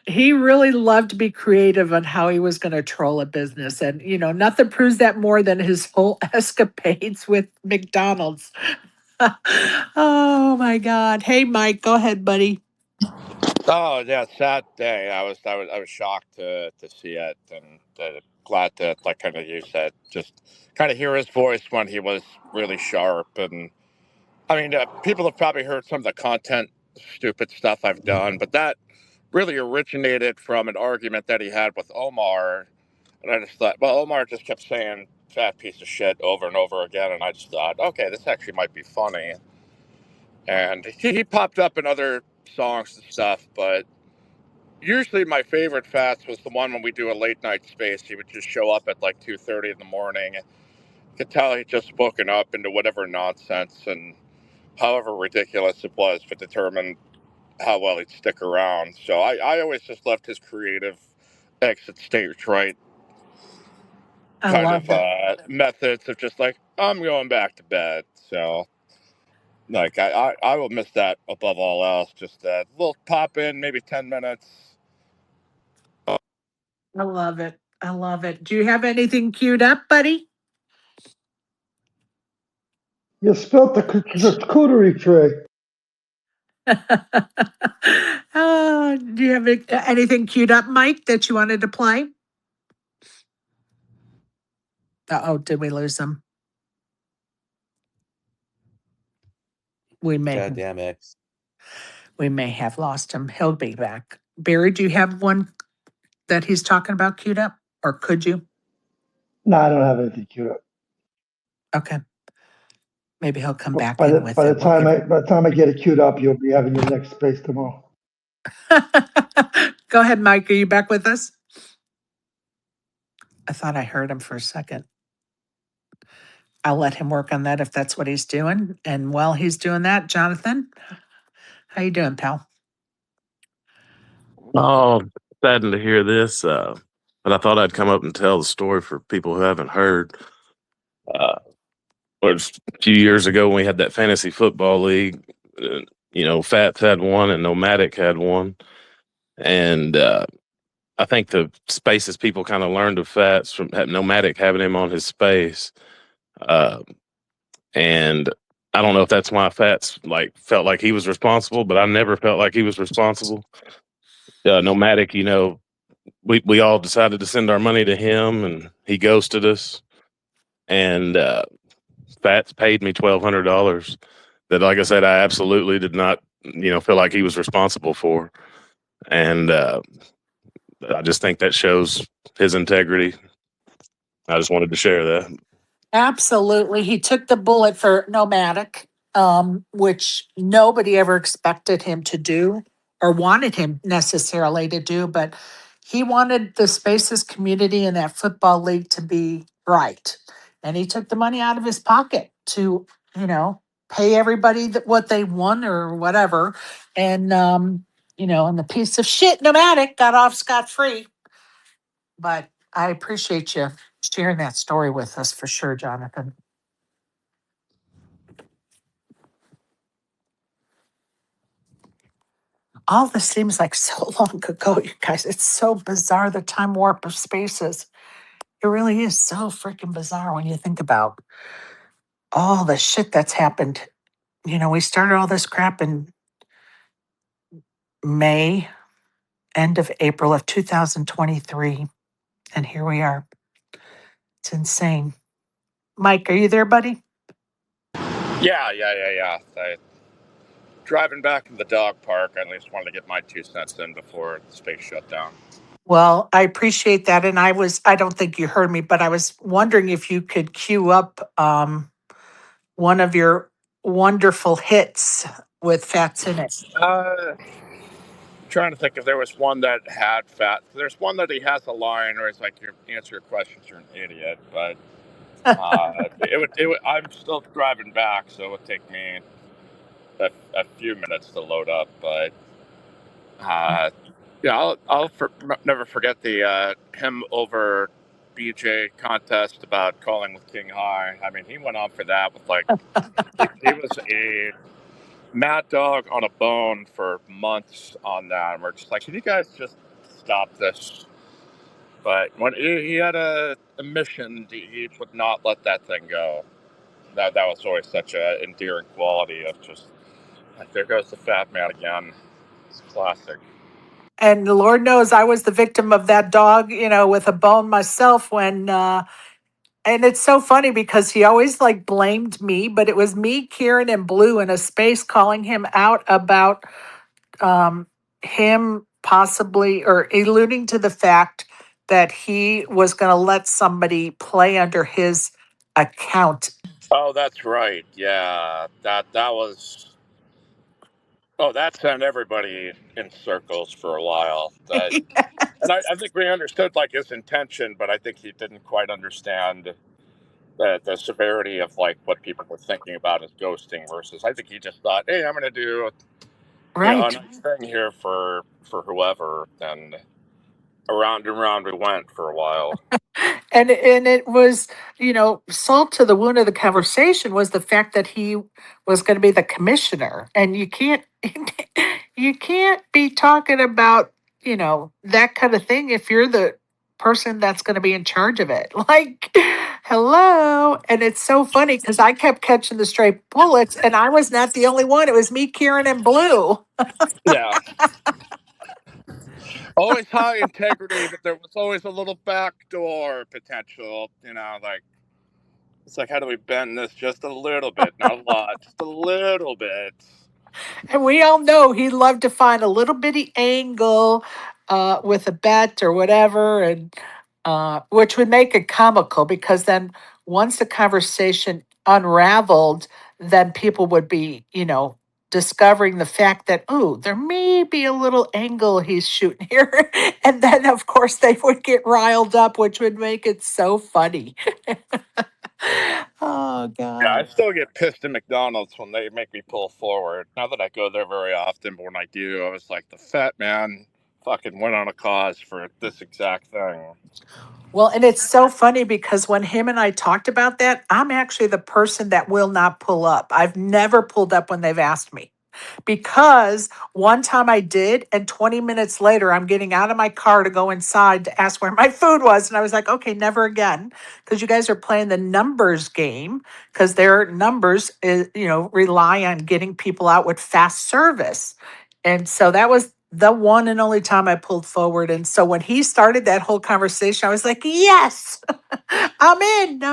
He really loved to be creative on how he was going to troll a business. And, nothing proves that more than his whole escapades with McDonald's. Oh my God. Hey, Mike, go ahead, buddy. Oh yeah, sad day. I was shocked to see it, and glad to, like kind of you said, just kind of hear his voice when he was really sharp. And I mean, people have probably heard some of the content stupid stuff I've done, but that really originated from an argument that he had with Omar. And I just thought, well, Omar just kept saying "fat piece of shit" over and over again, and I just thought, okay, this actually might be funny. And he popped up in other songs and stuff, but usually my favorite fats was the one when we do a late night space. He would just show up at like 2:30 in the morning. You could tell he'd just spoken up into whatever nonsense and however ridiculous it was to determine how well he'd stick around. So I always just left his creative exit stage right I kind love of it. methods of just like, I'm going back to bed. So like I will miss that above all else. Just that little pop in, maybe 10 minutes. I love it. I love it. Do you have anything queued up, buddy? You spilt the charcuterie tray. Do you have anything queued up, Mike, that you wanted to play? Oh, did we lose him? We may have, Goddamn X. we may have lost him. He'll be back. Barry, do you have one that he's talking about queued up, or could you? No, I don't have anything queued up. Okay. Maybe he'll come back By in the with by the it. We'll time give. by the time I get it queued up, you'll be having your next space tomorrow. Go ahead, Mike. Are you back with us? I thought I heard him for a second. I'll let him work on that if that's what he's doing. And while he's doing that, Jonathan, how you doing, pal? Oh, saddened to hear this, but I thought I'd come up and tell the story for people who haven't heard. Uh, it was a few years ago when we had that fantasy football league. Fats had one and Nomadic had one, and I think the spaces people kind of learned of Fats from Nomadic having him on his space, uh, and I don't know if that's why Fats felt like he was responsible, but I never felt like he was responsible. Nomadic, we all decided to send our money to him, and he ghosted us. And Fats paid me $1,200. That, like I said, I absolutely did not, feel like he was responsible for. And I just think that shows his integrity. I just wanted to share that. Absolutely. He took the bullet for Nomadic, which nobody ever expected him to do or wanted him necessarily to do, but he wanted the Spaces community and that football league to be right. And he took the money out of his pocket to, pay everybody what they won or whatever. And the piece of shit Nomadic got off scot-free. But I appreciate you sharing that story with us for sure, Jonathan. All this seems like so long ago, you guys. It's so bizarre, the time warp of spaces. It really is so freaking bizarre when you think about all the shit that's happened. We started all this crap in May, end of April of 2023. And here we are. It's insane. Mike, are you there, buddy? Yeah. Driving back from the dog park, I at least wanted to get my 2 cents in before the space shut down. Well, I appreciate that. And I don't think you heard me, but I was wondering if you could queue up one of your wonderful hits with Fats in it. Trying to think if there was one that had fat. There's one that he has a line where it's like, "You answer your questions, you're an idiot." But I'm still driving back, so it would take me a few minutes to load up. But yeah, never forget the him over BJ contest about calling with King High. I mean, he went on for that with like he was a Mad Dog on a bone for months on that. And we're just like, can you guys just stop this? But when he had a mission, he would not let that thing go. That was always such an endearing quality of just, like, there goes the fat man again. It's classic. And the Lord knows I was the victim of that dog, with a bone myself when and it's so funny because he always like blamed me, but it was me, Kieran, and Blue in a space calling him out about um, him possibly or alluding to the fact that he was going to let somebody play under his account. Oh, that's right. Yeah, that was. Oh, that sent everybody in circles for a while. That, and I think we understood like his intention, but I think he didn't quite understand the severity of like what people were thinking about as ghosting versus. I think he just thought, hey, I'm going to do a Right. nice thing here for whoever, and around and around we went for a while. And it was, salt to the wound of the conversation was the fact that he was going to be the commissioner, and you can't you can't be talking about that kind of thing if you're the person that's going to be in charge of it. Like, hello. And it's so funny because I kept catching the stray bullets, and I was not the only one. It was me, Kieran, and Blue. Yeah, always high integrity, but there was always a little backdoor potential. Like, it's like, how do we bend this just a little bit, not a lot, just a little bit. And we all know he loved to find a little bitty angle with a bet or whatever, and which would make it comical because then once the conversation unraveled, then people would be, discovering the fact that, oh, there may be a little angle he's shooting here. And then, of course, they would get riled up, which would make it so funny. Oh, Yeah, I God. still get pissed at McDonald's when they make me pull forward. Not that I go there very often, but when I do, I was like, the fat man fucking went on a cause for this exact thing. Well, and it's so funny because when him and I talked about that, I'm actually the person that will not pull up. I've never pulled up when they've asked me because one time I did, and 20 minutes later, I'm getting out of my car to go inside to ask where my food was. And I was like, okay, never again. Because you guys are playing the numbers game, because their numbers, rely on getting people out with fast service. And so that was the one and only time I pulled forward. And so when he started that whole conversation, I was like, yes, I'm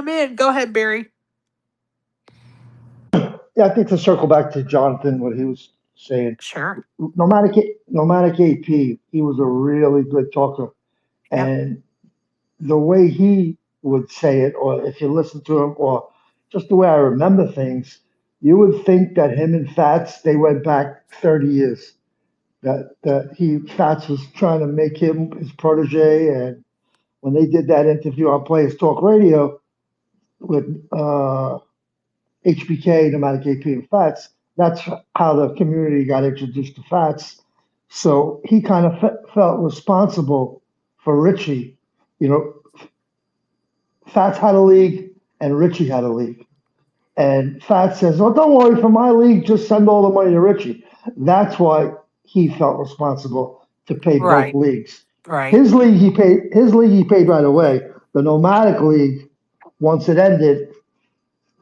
in. Go ahead, Barry. Yeah, I think to circle back to Jonathan, what he was saying, Sure. nomadic AP, he was a really good talker, Yep. and the way he would say it, or if you listen to him, or just the way I remember things, you would think that him and Fats they went back 30 years. That he Fats was trying to make him his protege, and when they did that interview on Players Talk Radio with HBK, Nomadic AP, and Fats, that's how the community got introduced to Fats. So he kind of felt responsible for Richie. You know, Fats had a league and Richie had a league. And Fats says, "Well, don't worry, for my league, just send all the money to Richie." That's why he felt responsible to pay both Right. leagues. Right. His league he paid right away. The Nomadic League, once it ended,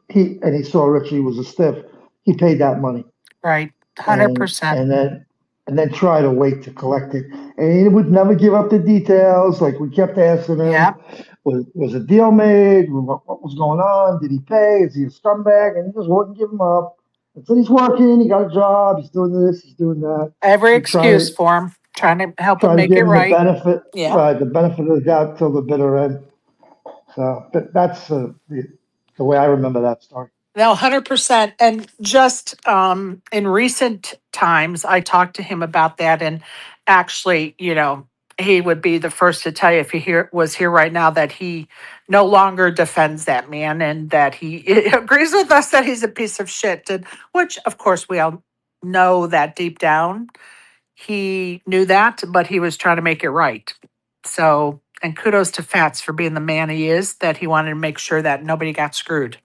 he saw Richie was a stiff. He paid that money Right. and 100%. and then and then try to wait to collect it. And he would never give up the details. Like we kept asking him, Yeah. was a deal made? What was going on? Did he pay? Is he a scumbag? And he just wouldn't give him up. And so he's working. He got a job. He's doing this. He's doing that. Every We excuse for him, trying to help him try to make give it him the right. benefit, Yeah. right? The benefit of the doubt till the bitter end. So that's the way I remember that story. No, 100%. And just in recent times, I talked to him about that. And actually, he would be the first to tell you if was here right now that he no longer defends that man and that he agrees with us that he's a piece of shit. And which, of course, we all know that deep down. He knew that, but he was trying to make it right. So, and kudos to Fats for being the man he is, that he wanted to make sure that nobody got screwed.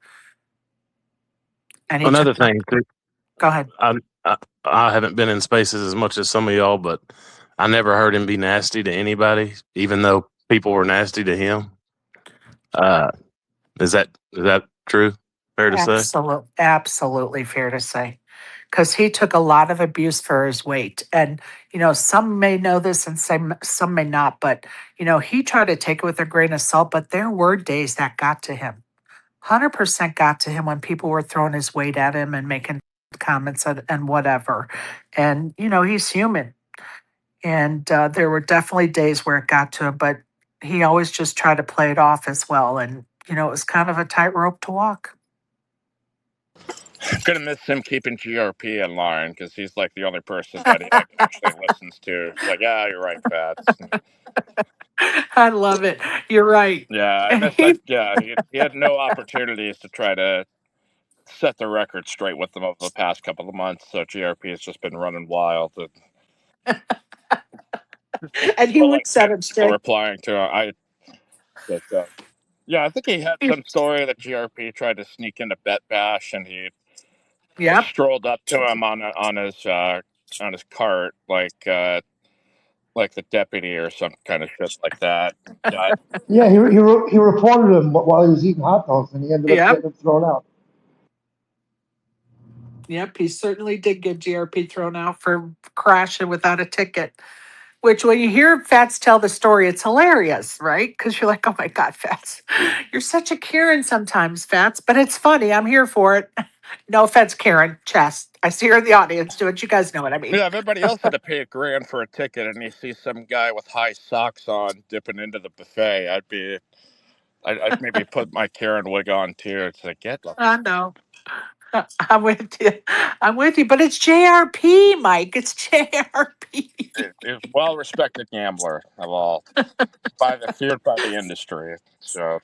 And he took Another thing, too, Go ahead. I haven't been in spaces as much as some of y'all, but I never heard him be nasty to anybody, even though people were nasty to him. Uh, is that true? Fair to say? Absolutely fair to say. Because he took a lot of abuse for his weight. And, some may know this and some may not, but, he tried to take it with a grain of salt, but there were days that got to him. 100% got to him when people were throwing his weight at him and making comments and whatever. And, he's human. And there were definitely days where it got to him, but he always just tried to play it off as well. And, it was kind of a tightrope to walk. Gonna miss him keeping GRP in line because he's like the only person that he actually listens to. It's like, yeah, you're right, Fats. I love it. You're right. Yeah, I And miss that. Yeah, he had no opportunities to try to set the record straight with them over the past couple of months. So GRP has just been running wild. and he Well, would like set 10 him people straight. replying to him. But yeah, I think he had some story that GRP tried to sneak into Bet Bash, and he Yep. strolled up to him on his cart like the deputy or some kind of shit like that. Yeah, Yeah, he reported him while he was eating hot dogs, and he ended up Yep. getting him thrown out. Yep. He certainly did get GRP thrown out for crashing without a ticket. Which, when you hear Fats tell the story, it's hilarious, right? Because you're like, oh my God, Fats, you're such a Karen sometimes, Fats. But it's funny. I'm here for it. No offense, Karen. Chest. I see her in the audience. Do it. You guys know what I mean. yeah. If everybody else had to pay $1,000 for a ticket, and you see some guy with high socks on dipping into the buffet, I'd maybe put my Karen wig on too. It's like, get the I know. I'm with you. I'm with you. But it's JRP, Mike. It's JRP. well respected gambler of all, feared by the industry. So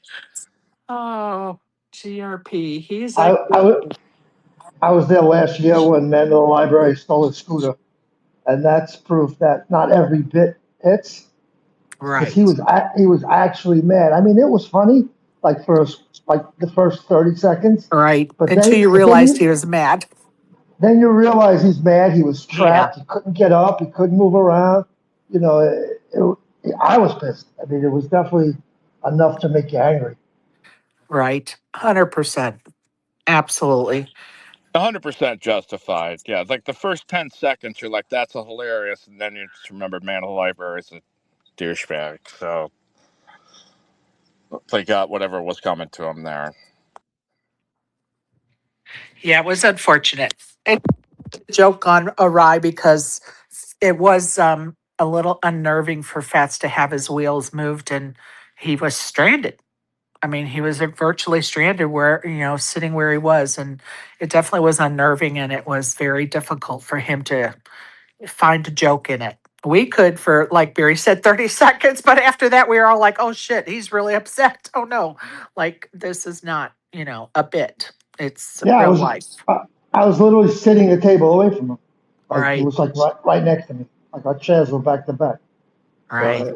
Oh, GRP. He's I, a I, wa- I was there last year when men in the library stole a scooter, and that's proof that not every bit hits. Because right. he was actually mad. I mean, it was funny, like the first 30 seconds, Right. but Until then you but then realized you he was mad. then you realize he's mad. He was Yeah. trapped. He couldn't get up. He couldn't move around. You know, I was pissed. I mean, it was definitely enough to make you angry. Right. 100%. Absolutely. 100% justified. Yeah, like the first 10 seconds, you're like, "That's a hilarious," and then you just remember, man, the library is a douchebag. So they got whatever was coming to them there. Yeah, it was unfortunate. And joke gone awry because it was a little unnerving for Fats to have his wheels moved and he was stranded. I mean, he was virtually stranded where, sitting where he was. And it definitely was unnerving and it was very difficult for him to find a joke in it. We could, for like Barry said, 30 seconds, but after that, we were all like, oh shit, he's really upset. Oh no, like this is not, a bit. It's Yeah, real life. I was literally sitting a table away from him. Like it Right, was like right next to me. Like our chairs were back to back. So right.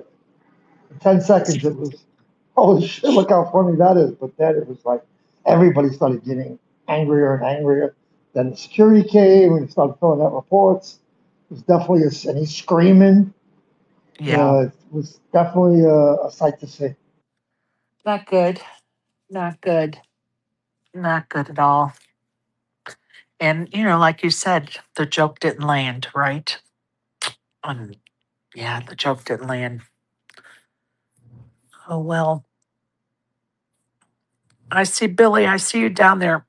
10 seconds, it was holy shit! Look how funny that is. But then it was like everybody started getting angrier and angrier. Then the security came and started filling out reports. It was definitely and he's screaming. Yeah, It was definitely a sight to see. not good. Not good. Not good at all. And, like you said, the joke didn't land, right? Yeah, the joke didn't land. Oh, well. I see Billy. I see you down there.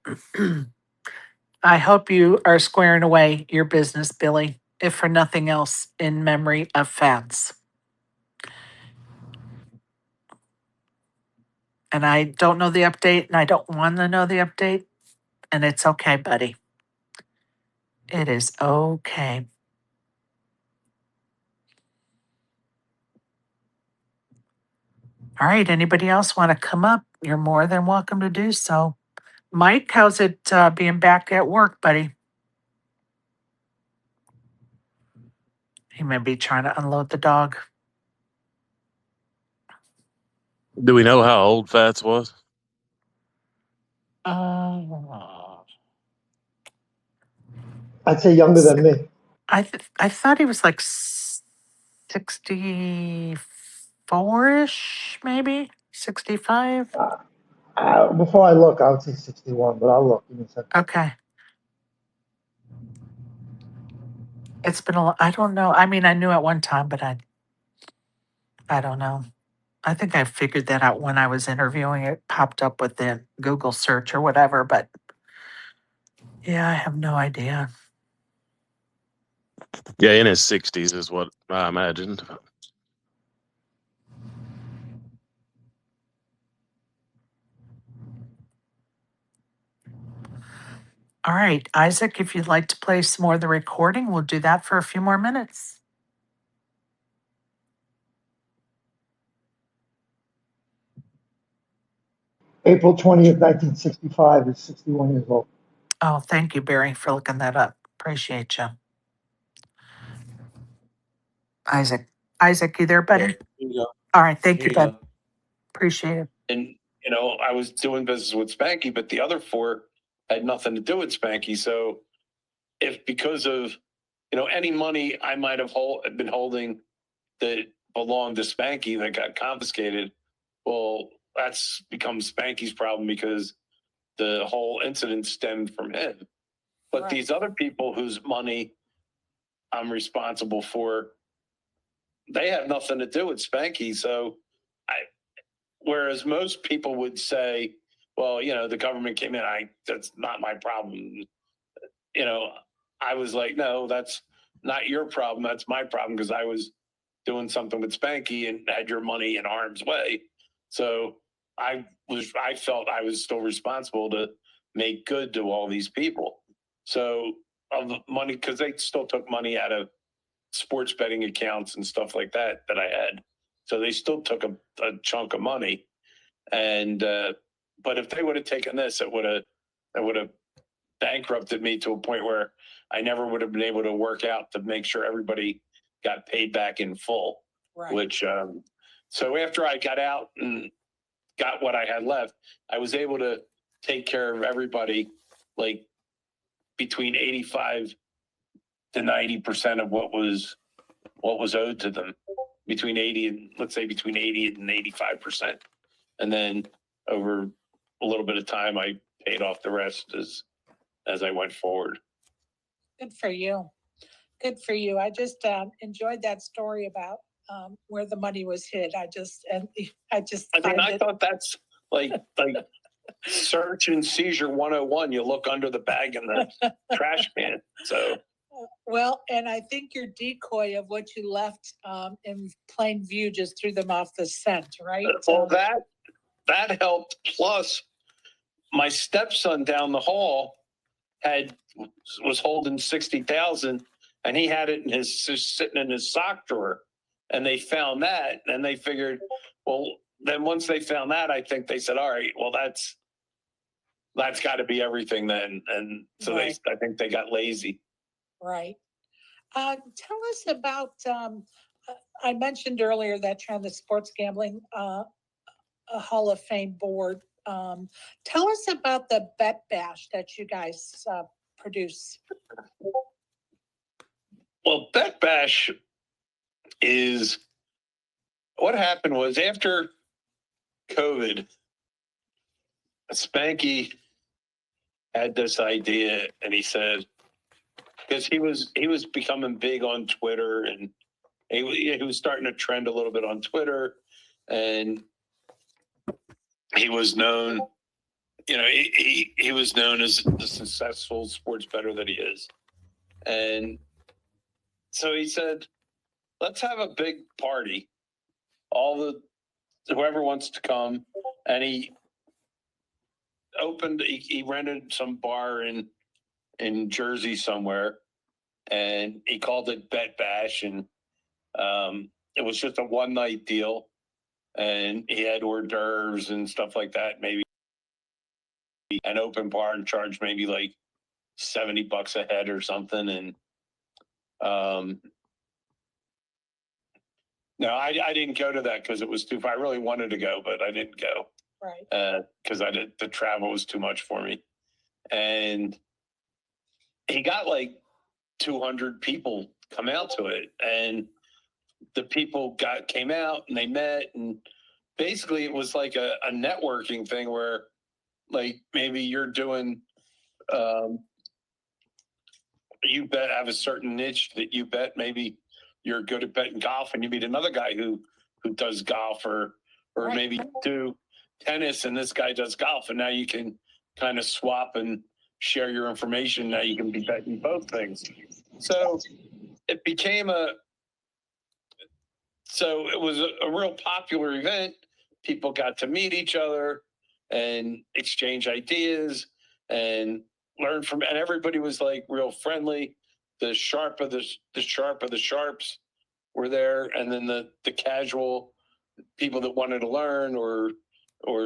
I hope you are squaring away your business, Billy, if for nothing else, in memory of Fats. And I don't know the update, and I don't want to know the update. And it's okay, buddy. It is okay. All right. Anybody else want to come up? You're more than welcome to do so. Mike, how's it being back at work, buddy? He may be trying to unload the dog. Do we know how old Fats was? Uh, I'd say younger than me. I thought he was like 64-ish, maybe 65. Before I look, I would say 61, but I'll look. Give me a second. Okay. It's been I don't know. I mean, I knew at one time, but I don't know. I think I figured that out when I was interviewing. It popped up with the Google search or whatever, but yeah, I have no idea. Yeah, in his 60s is what I imagined. All right, Isaac, if you'd like to play some more of the recording, we'll do that for a few more minutes. April 20th, 1965 is 61 years old. Oh, thank you, Barry, for looking that up. Appreciate you. Isaac, you there, buddy? Here you go. All right, thank Here you, you bud. go. Appreciate it. And, you know, I was doing business with Spanky, but the other four had nothing to do with Spanky. So if because of, you know, any money I might have been holding that belonged to Spanky that got confiscated, well, that's become Spanky's problem because the whole incident stemmed from him. But Right. these other people whose money I'm responsible for, they have nothing to do with Spanky. So whereas most people would say, well, you know, the government came in, that's not my problem. You know, I was like, no, that's not your problem. That's my problem because I was doing something with Spanky and had your money in harm's way. So I felt I was still responsible to make good to all these people. So of the money, because they still took money out of sports betting accounts and stuff like that I had. So they still took a chunk of money. And but if they would have taken this, it would have bankrupted me to a point where I never would have been able to work out to make sure everybody got paid back in full. Right. Which so after I got out and got what I had left, I was able to take care of everybody like between 85 to 90% of what was owed to them, between 80 and let's say between 80 and 85%. And then over a little bit of time, I paid off the rest as I went forward. Good for you. Good for you. I just enjoyed that story about where the money was hid. I thought that's like search and seizure 101. You look under the bag in the trash can. So well, and I think your decoy of what you left in plain view just threw them off the scent, right? Well, that helped. Plus, my stepson down the hall was holding 60,000, and he had it sitting in his sock drawer, and they found that, and they figured, well, then once they found that, I think they said, all right, well, that's got to be everything then, and so right. I think they got lazy. Right. Tell us about. I mentioned earlier that you're on the Sports Gambling Hall of Fame board. Tell us about the Bet Bash that you guys produce. Well, Bet Bash is what happened was after COVID, Spanky had this idea, and he said, because he was becoming big on Twitter, and he was starting to trend a little bit on Twitter, and he was known, you know, he was known as the successful sports bettor that he is. And so he said, let's have a big party. Whoever wants to come. And he rented some bar in Jersey somewhere, and he called it Bet Bash. And it was just a one night deal. And he had hors d'oeuvres and stuff like that. Maybe an open bar and charged maybe like $70 a head or something. And no, I didn't go to that because it was too far. I really wanted to go, but I didn't go. Right. Because the travel was too much for me. And he got like 200 people come out to it, and the people came out and they met, and basically it was like a networking thing where like maybe you're doing you bet have a certain niche that you bet, maybe you're good at betting golf and you meet another guy who does golf, or right. Maybe you do tennis and this guy does golf, and now you can kind of swap and share your information. Now you can be betting both things. So it became it was a real popular event. People got to meet each other and exchange ideas and learn from, and everybody was like real friendly. The sharp of the sharps were there, and then the casual people that wanted to learn, or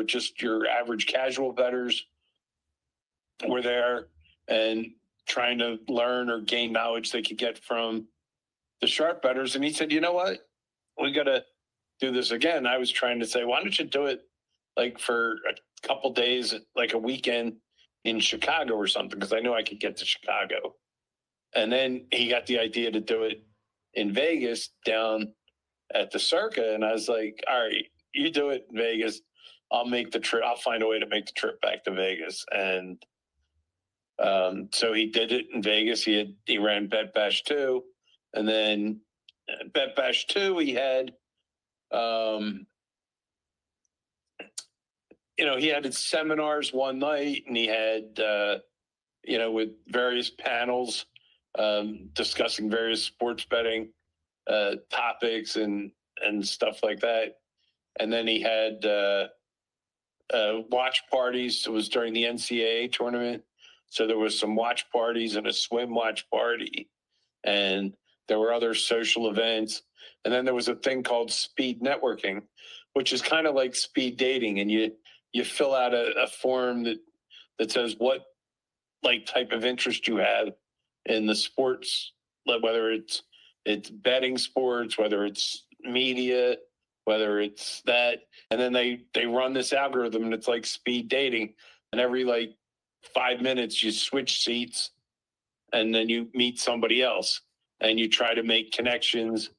just your average casual bettors were there and trying to learn or gain knowledge they could get from the sharp bettors. And he said, you know what, we got to do this again. I was trying to say, why don't you do it like for a couple days, like a weekend in Chicago or something, because I knew I could get to Chicago. And then he got the idea to do it in Vegas down at the Circa. And I was like, all right, you do it in Vegas. I'll make the trip. I'll find a way to make the trip back to Vegas. And so he did it in Vegas. He ran Bet Bash 2. And then Bet Bash 2, he had, he had his seminars one night, and he had, with various panels discussing various sports betting topics and stuff like that. And then he had watch parties. It was during the NCAA tournament. So there was some watch parties and a swim watch party. And there were other social events. And then there was a thing called speed networking, which is kind of like speed dating. And you fill out a form that says what like type of interest you have in the sports, whether it's betting sports, whether it's media, whether it's that. And then they run this algorithm, and it's like speed dating. And every like 5 minutes you switch seats, and then you meet somebody else, and you try to make connections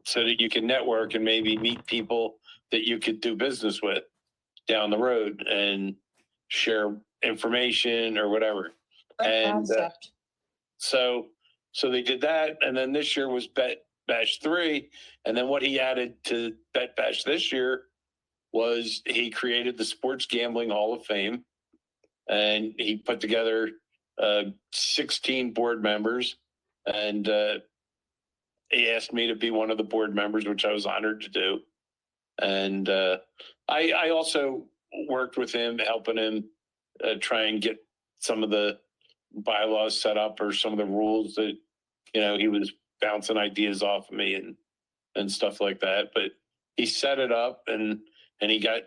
so that you can network and maybe meet people that you could do business with down the road and share information or whatever. Great and concept. So they did that, and then this year was Bet Bash 3, and then what he added to Bet Bash this year was he created the Sports Gambling Hall of Fame, and he put together 16 board members, and he asked me to be one of the board members, which I was honored to do. And I also worked with him, helping him try and get some of the bylaws set up, or some of the rules that, he was bouncing ideas off of me and stuff like that. But he set it up, and he got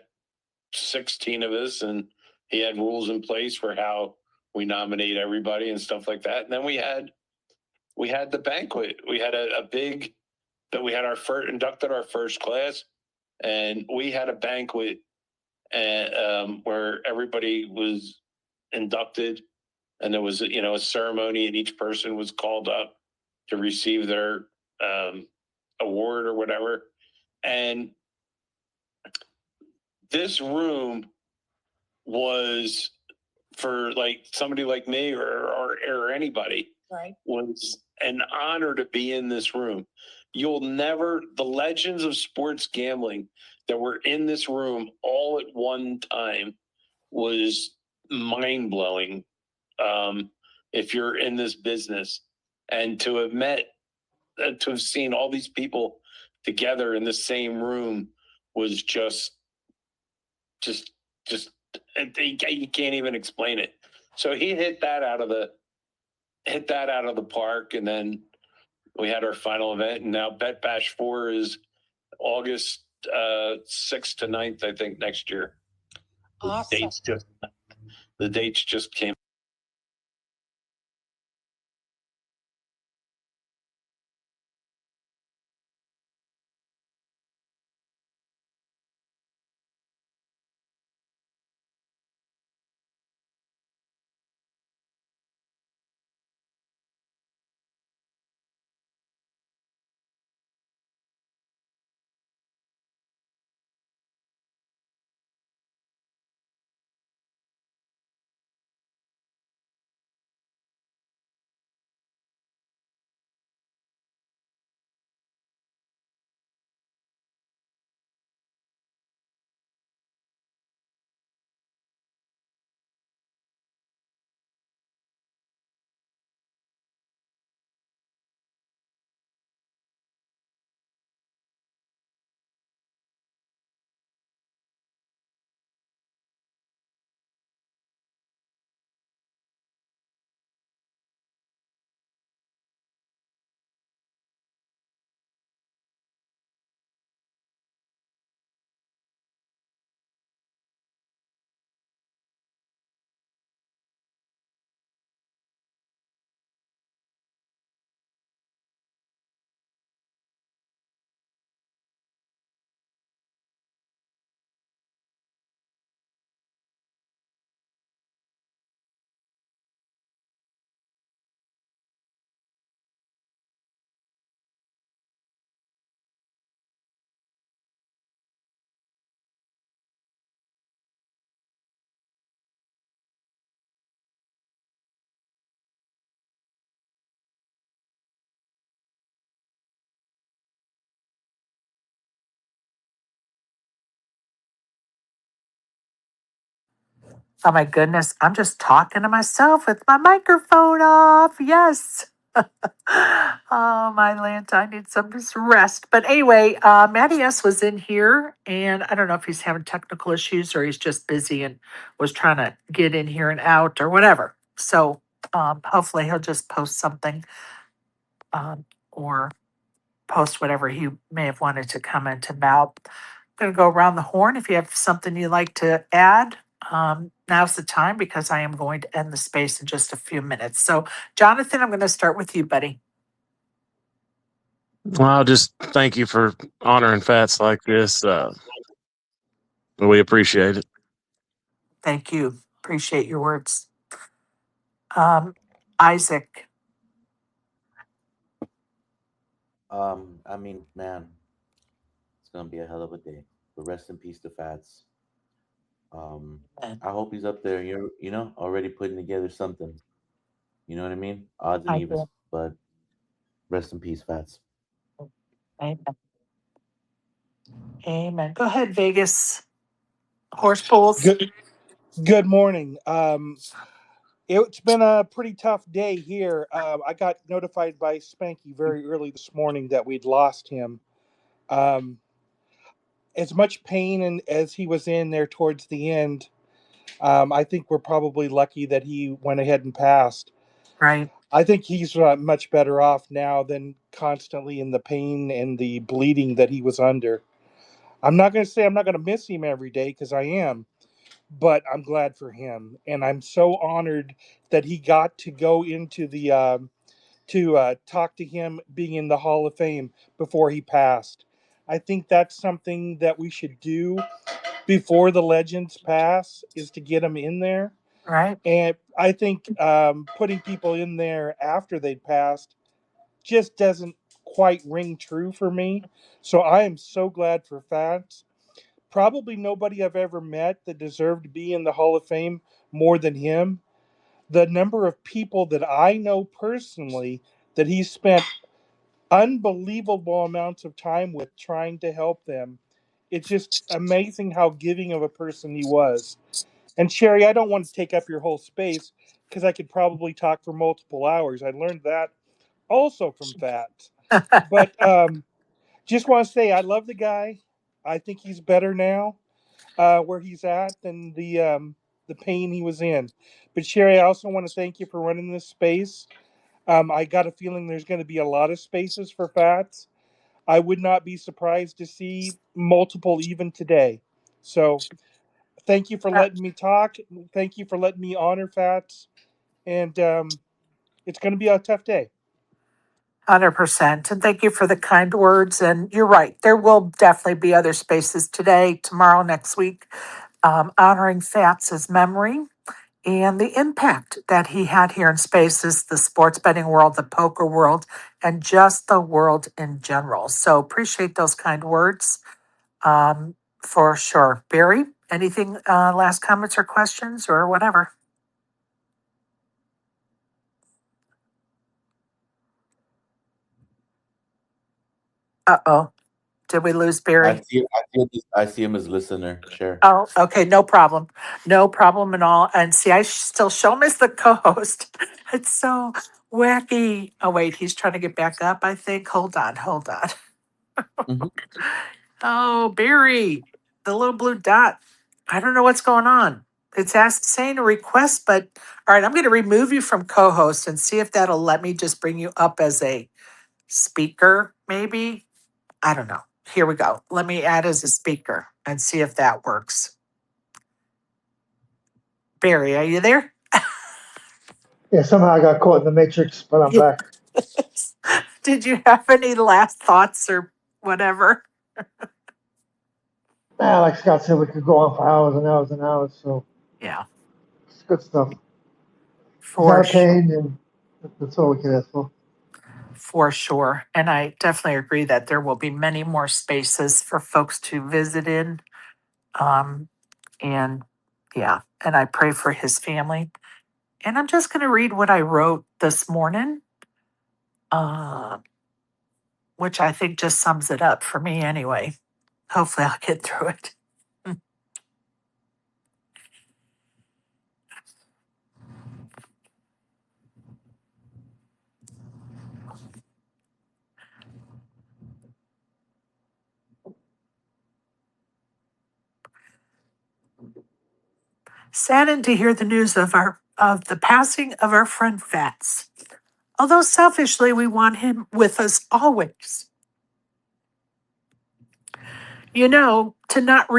16 of us, and he had rules in place for how we nominate everybody and stuff like that. And then we had the banquet. We had a big, that we had inducted our first class, and we had a banquet where everybody was inducted, and there was a ceremony, and each person was called up to receive their award or whatever. And this room was, for like somebody like me or anybody, right, was an honor to be in this room. The legends of sports gambling that were in this room all at one time was mind blowing. If you're in this business, and to have seen all these people together in the same room was just you can't even explain it. So he hit that out of the park, and then we had our final event, and now Bet Bash 4 is August 6th to 9th, I think, next year. awesome. The dates just came Oh my goodness, I'm just talking to myself with my microphone off. Yes. Oh, my Lanta, I need some rest. But anyway, Matty S was in here, and I don't know if he's having technical issues or he's just busy and was trying to get in here and out or whatever. So hopefully he'll just post something or post whatever he may have wanted to comment about. I'm going to go around the horn. If you have something you'd like to add, now's the time because I am going to end the space in just a few minutes. So, Jonathan, I'm going to start with you, buddy. Well, I'll just thank you for honoring Fats like this. We appreciate it. Thank you. Appreciate your words. Isaac. I mean, man, it's gonna be a hell of a day. But rest in peace to Fats. I hope he's up there. Already putting together something. You know what I mean? Odds and I evens. do. But rest in peace, Fats. Amen. Amen. Go ahead, Vegas. Horse pulls. Good morning. It's been a pretty tough day here. I got notified by Spanky very early this morning that we'd lost him. Um, as much pain as he was in there towards the end, I think we're probably lucky that he went ahead and passed. Right. I think he's much better off now than constantly in the pain and the bleeding that he was under. I'm not going to say I'm not going to miss him every day because I am, but I'm glad for him, and I'm so honored that he got to go into the to talk to him being in the Hall of Fame before he passed. I think that's something that we should do before the legends pass is to get them in there. Right. And I think putting people in there after they'd passed just doesn't quite ring true for me. So I am so glad for Fats. Probably nobody I've ever met that deserved to be in the Hall of Fame more than him. The number of people that I know personally that he spent unbelievable amounts of time with trying to help them. It's just amazing how giving of a person he was. And Sherry, I don't want to take up your whole space because I could probably talk for multiple hours. I learned that also from Fats. But just want to say I love the guy. I think he's better now where he's at than the pain he was in. But Sherry, I also want to thank you for running this space. I got a feeling there's going to be a lot of spaces for Fats. I would not be surprised to see multiple even today. So thank you for letting me talk. Thank you for letting me honor Fats. And it's going to be a tough day. 100%. And thank you for the kind words. And you're right. There will definitely be other spaces today, tomorrow, next week, honoring Fats' memory and the impact that he had here in spaces, the sports betting world, the poker world, and just the world in general. So appreciate those kind words for sure. Barry, anything, last comments or questions or whatever? Uh-oh. Did we lose Barry? I see him as listener. Share. Oh, okay, no problem. No problem at all. And see, I still show him as the co-host. It's so wacky. Oh, wait, he's trying to get back up, I think. Hold on, hold on. Mm-hmm. Oh, Barry, the little blue dot. I don't know what's going on. It's saying a request, but all right, I'm going to remove you from co-host and see if that'll let me just bring you up as a speaker, maybe. I don't know. Here we go. Let me add as a speaker and see if that works. Barry, are you there? Yeah, somehow I got caught in the matrix, but I'm back. Did you have any last thoughts or whatever? Like Scott said, we could go on for hours and hours and hours. So Yeah, it's good stuff. He's for out of sure. pain, and that's all we can ask for. For sure. And I definitely agree that there will be many more spaces for folks to visit in. Um, and yeah, and I pray for his family. And I'm just going to read what I wrote this morning, uh, which I think just sums it up for me anyway. Hopefully, I'll get through it. Saddened to hear the news of the passing of our friend Fats. Although selfishly we want him with us always. To not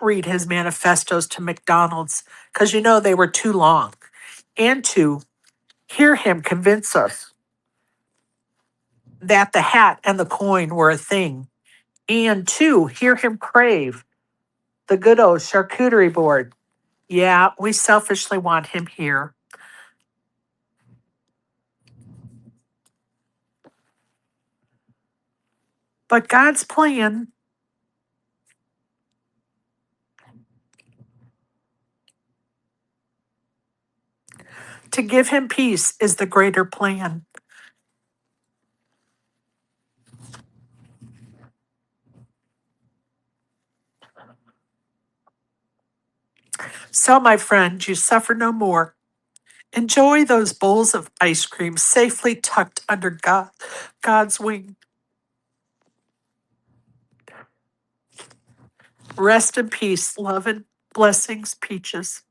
read his manifestos to McDonald's because they were too long, and to hear him convince us that the hat and the coin were a thing, and to hear him crave the good old charcuterie board. Yeah, we selfishly want him here. But God's plan to give him peace is the greater plan. So, my friend, you suffer no more. Enjoy those bowls of ice cream safely tucked under God's wing. Rest in peace, love and blessings, Peaches.